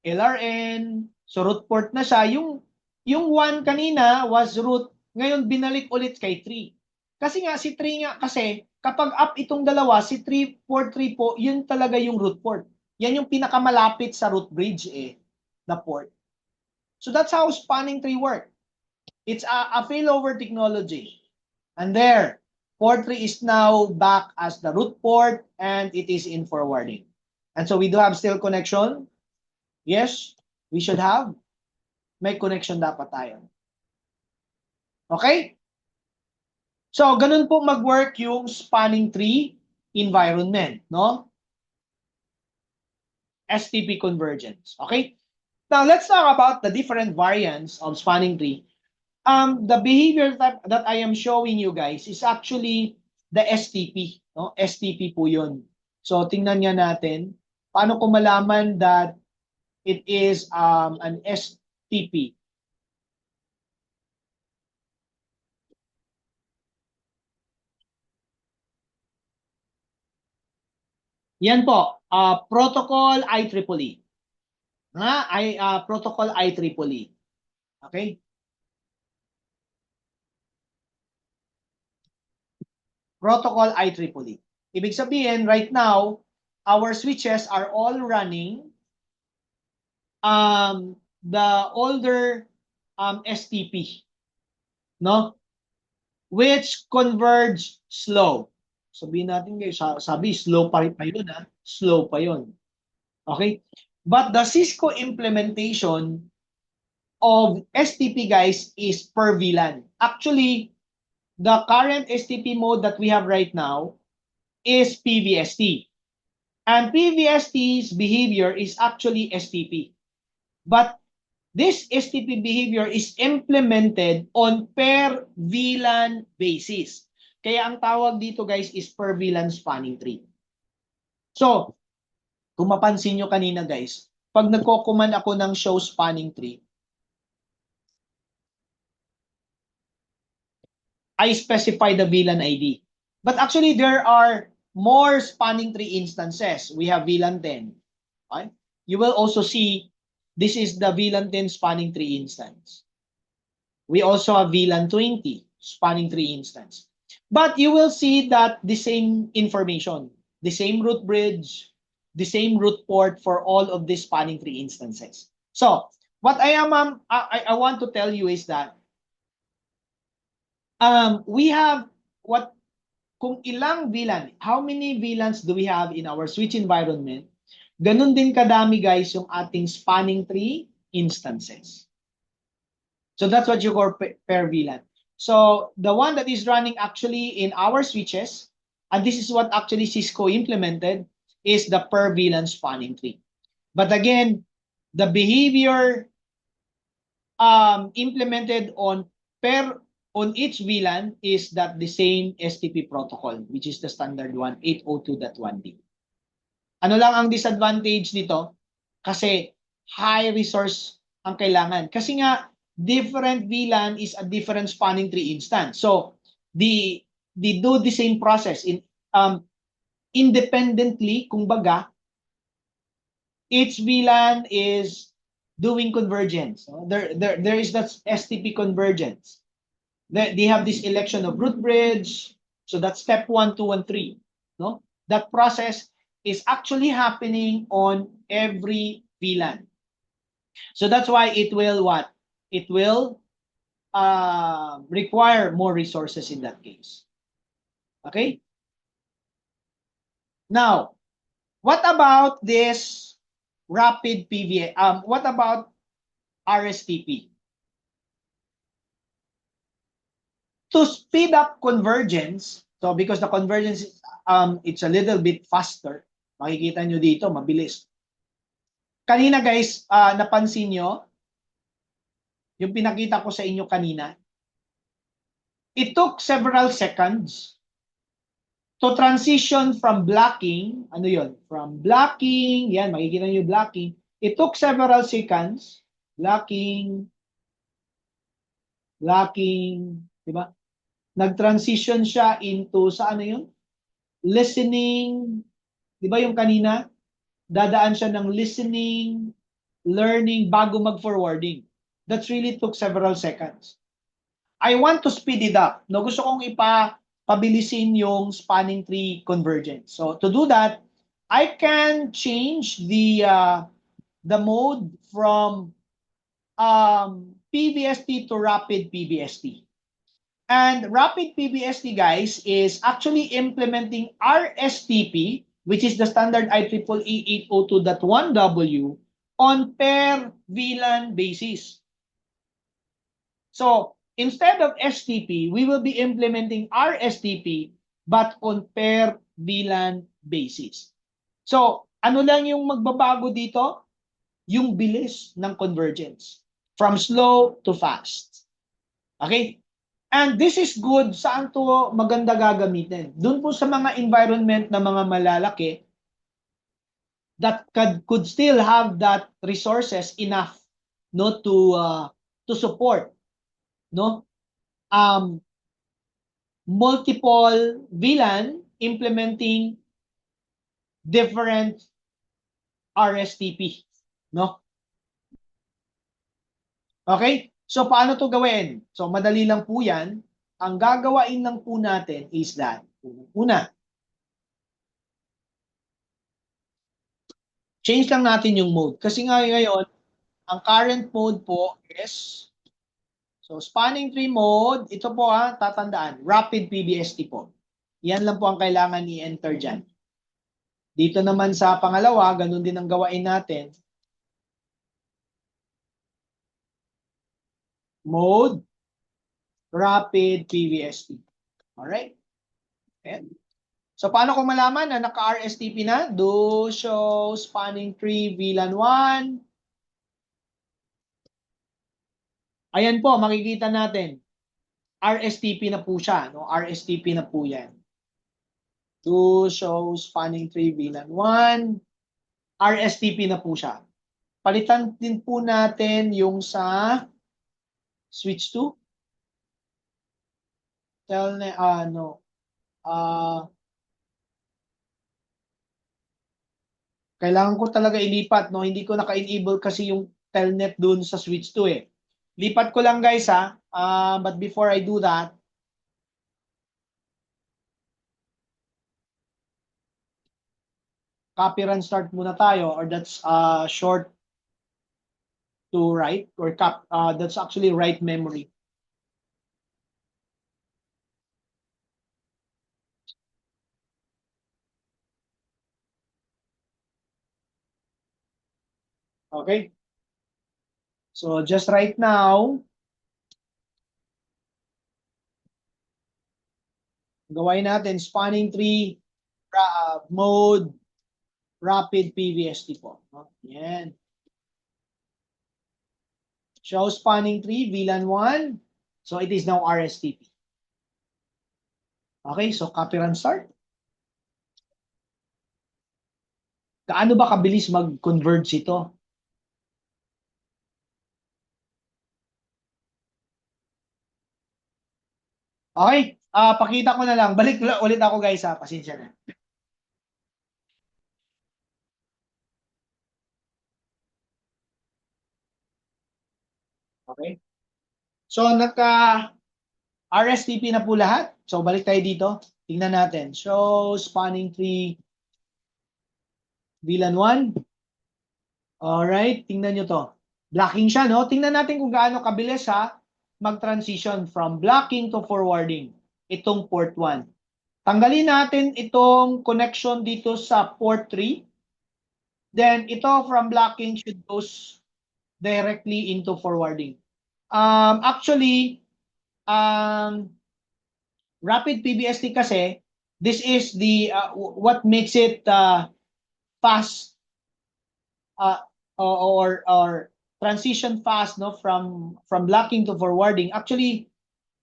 LRN, so root port na siya. Yung 1 kanina was root, ngayon binalik ulit kay 3. Kasi nga si 3 nga kasi kapag up itong dalawa, si 3 port 3 po, yun talaga yung root port. Yan yung pinakamalapit sa root bridge na port. So that's how spanning tree work. It's a failover technology. And there, port 3 is now back as the root port and it is in forwarding. And so we do have still connection. Yes, we should have. May connection dapat tayo. Okay? So, ganun po mag-work yung spanning tree environment, no? STP convergence. Okay? Now, let's talk about the different variants of spanning tree. The behavior that I am showing you guys is actually the STP. No? STP po yun. So, tingnan nga natin. Paano ko malaman that it is an STP? Yan po, protocol IEEE. Protocol IEEE. Okay? Protocol IEEE. Ibig sabihin, right now, our switches are all running the older STP, no? Which converge slow. Sabihin natin guys, sabi slow pa rin pa yun, slow pa yun. Okay? But the Cisco implementation of STP guys is per VLAN. Actually, the current STP mode that we have right now is PVST. And PVST's behavior is actually STP. But this STP behavior is implemented on per VLAN basis. Kaya ang tawag dito guys is per VLAN spanning tree. So, kung mapansin nyo kanina guys, pag nagko-command ako ng show spanning tree, I specify the VLAN ID. But actually, there are more spanning tree instances. We have VLAN 10. Okay? You will also see this is the VLAN 10 spanning tree instance. We also have VLAN 20 spanning tree instance. But you will see that the same information, the same root bridge, the same root port for all of these spanning tree instances. So, what I want to tell you is that we have kung ilang VLAN, how many VLANs do we have in our switch environment? Ganun din kadami guys yung ating spanning tree instances. So that's what you call per VLAN. So the one that is running actually in our switches, and this is what actually Cisco implemented, is the per VLAN spanning tree. But again, the behavior implemented on each VLAN is that the same STP protocol, which is the standard one, 802.1d. Ano lang ang disadvantage nito? Kasi high resource ang kailangan. Kasi nga, different VLAN is a different spanning tree instance. So, they do the same process in independently, kumbaga, each VLAN is doing convergence. There is that STP convergence. They have this election of root bridge. So that's step 1, 2, and 3. No? That process is actually happening on every VLAN. So that's why it will what? It will require more resources in that case. Okay? Now, what about this rapid PVA? What about RSTP? To speed up convergence, so because the convergence, it's a little bit faster, makikita nyo dito, mabilis. Kanina guys, napansin nyo, yung pinakita ko sa inyo kanina, it took several seconds to transition from blocking, ano yun? From blocking, yan, makikita nyo blocking. It took several seconds, blocking, di ba? Nag-transition siya into, sa ano yun? Listening, di ba yung kanina? Dadaan siya ng listening, learning, bago mag-forwarding. That really took several seconds. I want to speed it up. No, gusto kong pabilisin yung spanning tree convergence. So to do that, I can change the mode from PBST to rapid PBST. And rapid PBST, guys, is actually implementing RSTP, which is the standard IEEE 802.1W, on per VLAN basis. So, instead of STP, we will be implementing RSTP, but on per VLAN basis. So, ano lang yung magbabago dito? Yung bilis ng convergence. From slow to fast. Okay? And this is good. Saan to maganda gagamitin? Doon po sa mga environment na mga malalaki that could still have that resources enough no to support no multiple VLAN implementing different RSTP, no? Okay? So, paano to gawin? So, madali lang po yan. Ang gagawain lang po natin is that, una, change lang natin yung mode. Kasi nga ngayon, ang current mode po is, so, spanning tree mode, ito po tatandaan, rapid PBST po. Yan lang po ang kailangan i-enter dyan. Dito naman sa pangalawa, ganun din ang gawain natin. Mode, rapid PBST. Alright? Okay. So, paano kung malaman na naka-RSTP na? Do show spanning tree VLAN 1. Ayan po, makikita natin. RSTP na po siya. No? RSTP na po yan. Do show spanning tree VLAN 1. RSTP na po siya. Palitan din po natin yung sa switch 2. telnet, no. Kailangan ko talaga ilipat, no? Hindi ko naka-enable kasi yung telnet dun sa switch 2 eh. Lipat ko lang guys ha. But before I do that, copy run start muna tayo, or that's short to write, or that's actually write memory. Okay? So just right now, gawain natin spanning tree mode rapid PVST po. Yan. Show spanning tree VLAN 1. So it is now RSTP. Okay, so copy run start. Gaano ba kabilis mag-converge ito? Okay, pakita ko na lang. Balik ulit ako guys ha, pasensya na. Okay. So nagka RSTP na po lahat. So balik tayo dito. Tingnan natin. Show spanning tree VLAN 1. Alright, tingnan nyo to. Blocking siya, no? Tingnan natin kung gaano kabilis ha mag-transition from blocking to forwarding. Itong port 1. Tanggalin natin itong connection dito sa port 3. Then ito from blocking should goes directly into forwarding. Actually, rapid PBST kasi, this is the what makes it fast or transition fast, no, from blocking to forwarding. Actually,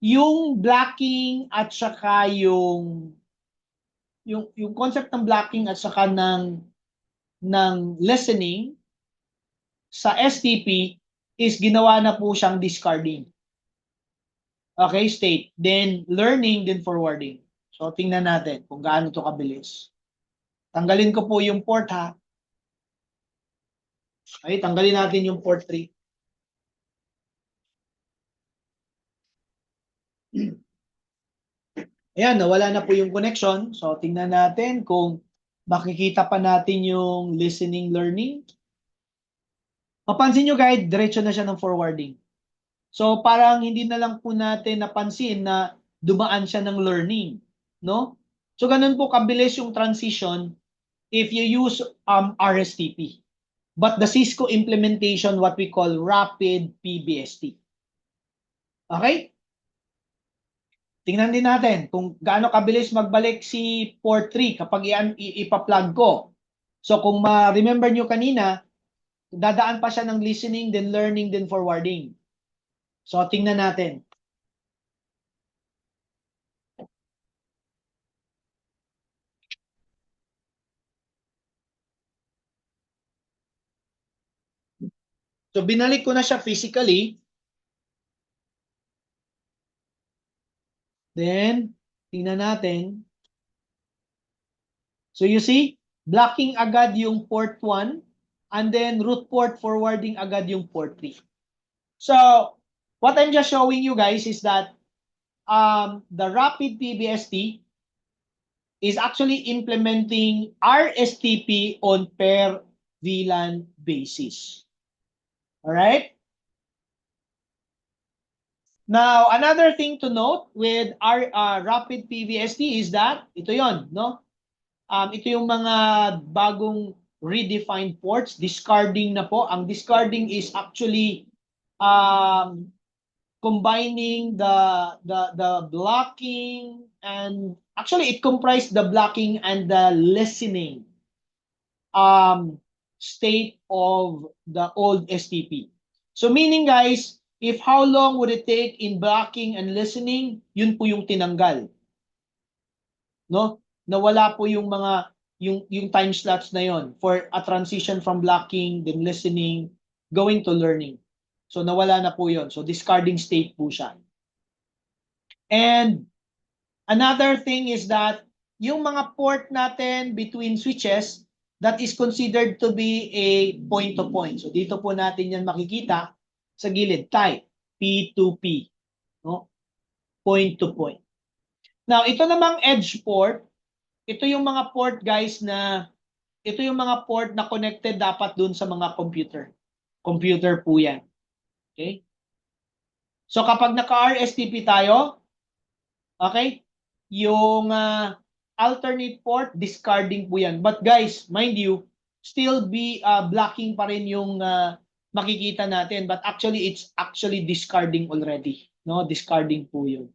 yung blocking at saka yung concept ng blocking at saka ng listening sa STP is ginawa na po siyang discarding. Okay, state. Then learning, then forwarding. So tingnan natin kung gaano to kabilis. Tanggalin ko po yung port ha. Okay, tanggalin natin yung port 3. Ayan, nawala na po yung connection. So tingnan natin kung makikita pa natin yung listening learning. Mapansin nyo guys, diretso na siya ng forwarding. So parang hindi na lang po natin napansin na dumaan siya ng learning, no? So ganun po kabilis yung transition if you use RSTP. But the Cisco implementation, what we call rapid PBST. Okay? Tingnan din natin kung gaano kabilis magbalik si port 3 kapag ipa-plug ko. So kung ma-remember nyo kanina, dadaan pa siya ng listening, then learning, then forwarding. So, tingnan natin. So, binalik ko na siya physically. Then, tingnan natin. So, you see, blocking agad yung port 1 and then root port forwarding agad yung port 3. So, what I'm just showing you guys is that the rapid PBST is actually implementing RSTP on per VLAN basis. All right? Now, another thing to note with our rapid PVST is that ito yon, no? Ito yung mga bagong redefined ports, discarding na po. Ang discarding is actually combining the blocking, and actually it comprised the blocking and the listening state of the old STP. So meaning guys, if how long would it take in blocking and listening, yun po yung tinanggal. No? Nawala po yung mga yung time slots na yon for a transition from blocking, then listening, going to learning. So nawala na po yon. So discarding state po siya. And Another thing is that yung mga port natin between switches, that is considered to be a point-to-point. So dito po natin yan makikita sa gilid, type P2P, no? Point-to-point. Now, ito namang edge port, ito yung mga port guys na ito yung mga port na connected dapat dun sa mga computer. Computer po yan. Okay? So kapag naka-RSTP tayo, okay, yung alternate port, discarding po yan. But guys, mind you, still be blocking pa rin yung makikita natin. But actually, it's actually discarding already. No? Discarding po yun.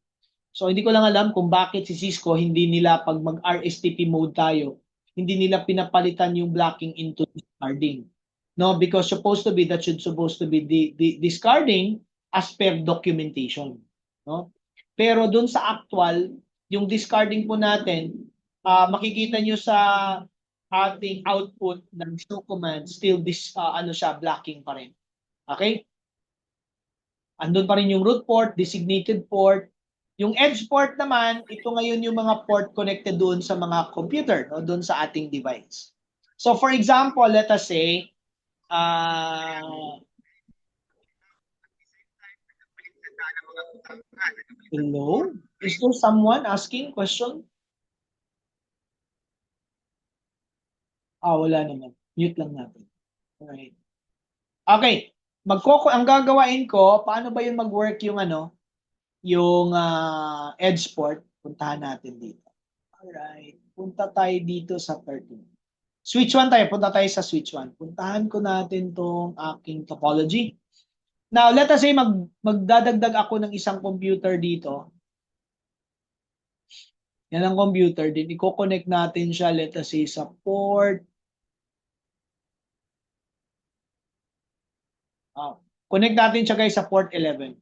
So hindi ko lang alam kung bakit si Cisco hindi nila pag mag-RSTP mode tayo, hindi nila pinapalitan yung blocking into discarding. No, because that should supposed to be the discarding as per documentation, no? Pero dun sa actual, yung discarding po natin, makikita nyo sa ating output ng show command, still this ano siya, blocking pa rin. Okay? Andun pa rin yung root port, designated port. Yung edge port naman, ito ngayon yung mga port connected doon sa mga computer, no? Doon sa ating device. So for example, let us say, hello? Is there someone asking question? Wala naman. Mute lang natin. Alright. Okay. Ang gagawain ko, paano ba yun mag-work yung yung edge port? Puntahan natin dito. Alright. Punta tayo dito sa 13. Switch 1 tayo. Punta tayo sa switch 1. Puntahan ko natin tong aking topology. Now, let us say magdadagdag ako ng isang computer dito. Yan ang computer. Din i-connect natin siya, let us say, sa port. Connect natin siya guys sa port 11.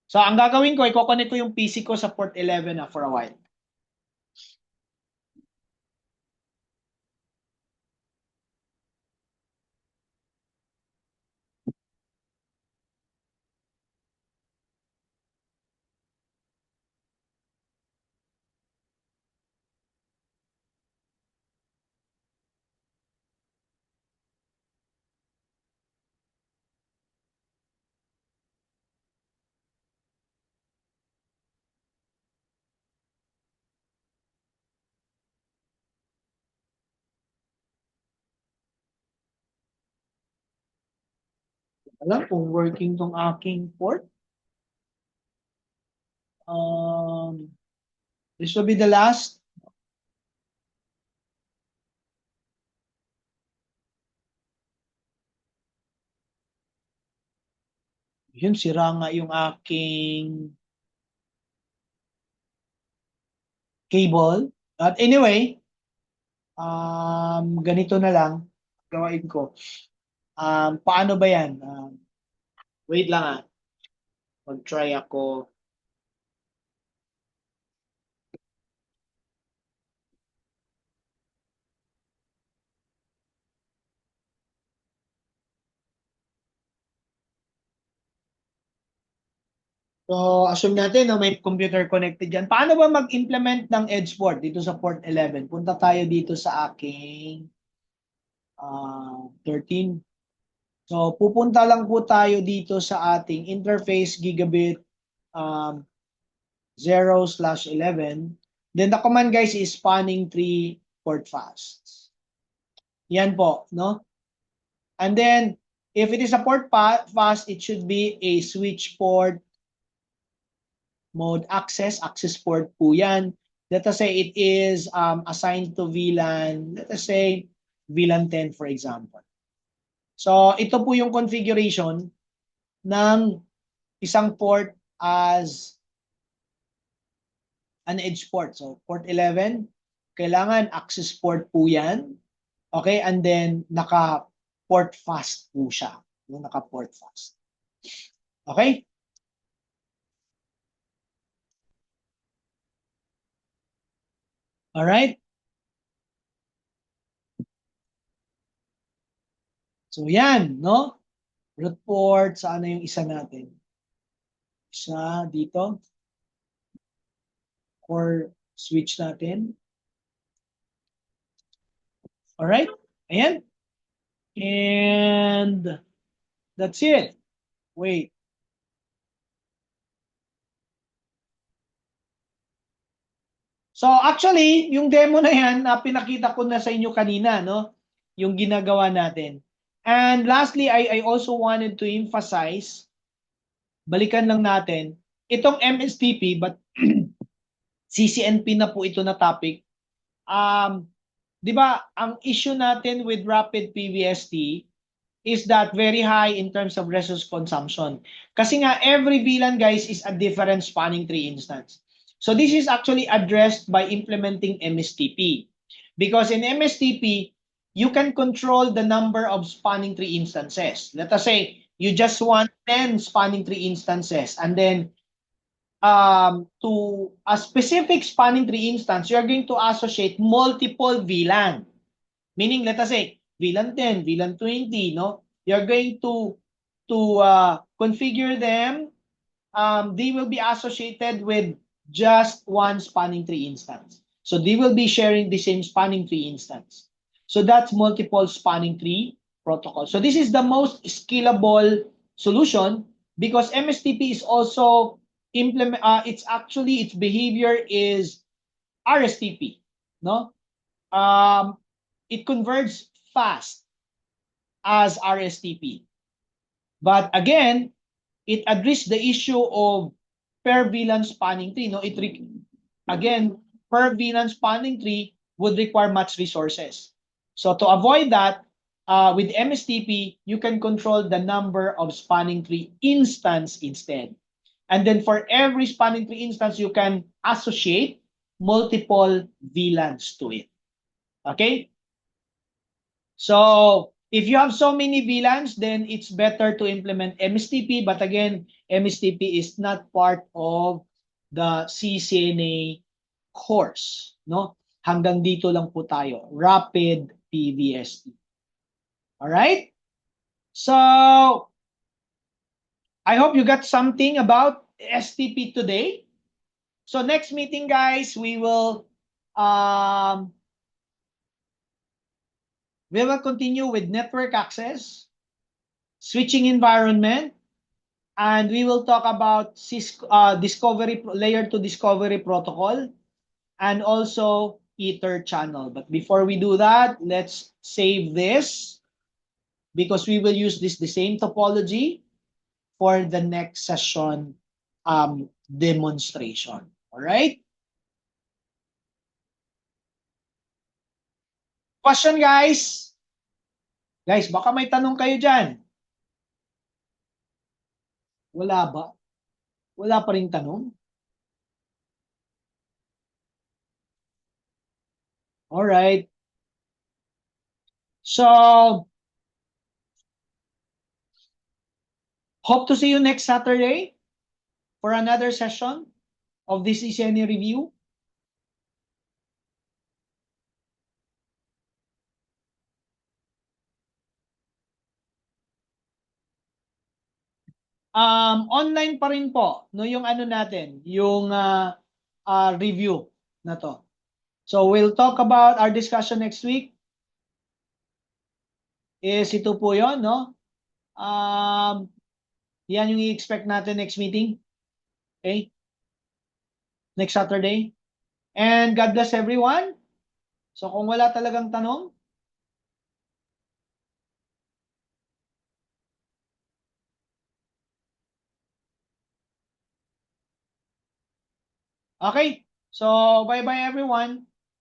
So, ang gagawin ko, i-connect ko yung PC ko sa port 11 for a while. Alam kung working tong aking port. This will be the last. Yun, sira nga yung aking cable. But anyway, ganito na lang gawain ko. Paano ba yan? Wait lang mag-try ako. So, assume natin na may computer connected dyan. Paano ba mag-implement ng edge port dito sa port 11? Punta tayo dito sa aking 13. So, pupunta lang po tayo dito sa ating interface gigabit 0/11. Then the command guys is spanning tree port fast. Yan po, no? And then, if it is a port fast, it should be a switch port mode access port po yan. Let us say it is assigned to VLAN, let us say VLAN 10 for example. So, ito po yung configuration ng isang port as an edge port. So, port 11, kailangan access port po yan. Okay, and then naka-port fast po siya. Naka-port fast. Okay? Alright? So, yan, no? Root port, saan na yung isa natin? Isa dito. core switch natin. Alright? Ayan. And that's it. Wait. So actually, yung demo na yan, pinakita ko na sa inyo kanina, no? Yung ginagawa natin. And lastly, I also wanted to emphasize, balikan lang natin, itong MSTP, but CCNP na po ito na topic. Di ba, ang issue natin with rapid PVST is that very high in terms of resource consumption. Kasi nga, every VLAN, guys, is a different spanning tree instance. So this is actually addressed by implementing MSTP. Because in MSTP, you can control the number of spanning tree instances. Let us say, you just want 10 spanning tree instances, and then to a specific spanning tree instance, you are going to associate multiple VLAN. Meaning, let us say, VLAN 10, VLAN 20, no? You're going to configure them. They will be associated with just one spanning tree instance. So they will be sharing the same spanning tree instance. So that's multiple spanning tree protocol. So this is the most scalable solution because MSTP is also its behavior is RSTP, no? It converges fast as RSTP. But again, it addressed the issue of per VLAN spanning tree. No, again, per VLAN spanning tree would require much resources. So to avoid that, with MSTP, you can control the number of spanning tree instance instead. And then for every spanning tree instance, you can associate multiple VLANs to it. Okay? So if you have so many VLANs, then it's better to implement MSTP. But again, MSTP is not part of the CCNA course, no? Hanggang dito lang po tayo. Rapid PVST. All right? So I hope you got something about STP today. So next meeting, guys, we will continue with network access, switching environment, and we will talk about discovery layer to discovery protocol, and also Ether channel. But before we do that, let's save this because we will use the same topology for the next session demonstration. All right? Question, guys? Guys, baka may tanong kayo dyan. Wala ba? Wala pa rin tanong? All right. So, hope to see you next Saturday for another session of this CCNA review. Online pa rin po, no, yung ano natin, yung review na to. So we'll talk about our discussion next week. Is ito po yon, no? Yan yung i-expect natin next meeting. Okay? Next Saturday. And God bless everyone. So kung wala talagang tanong, okay. So bye-bye everyone.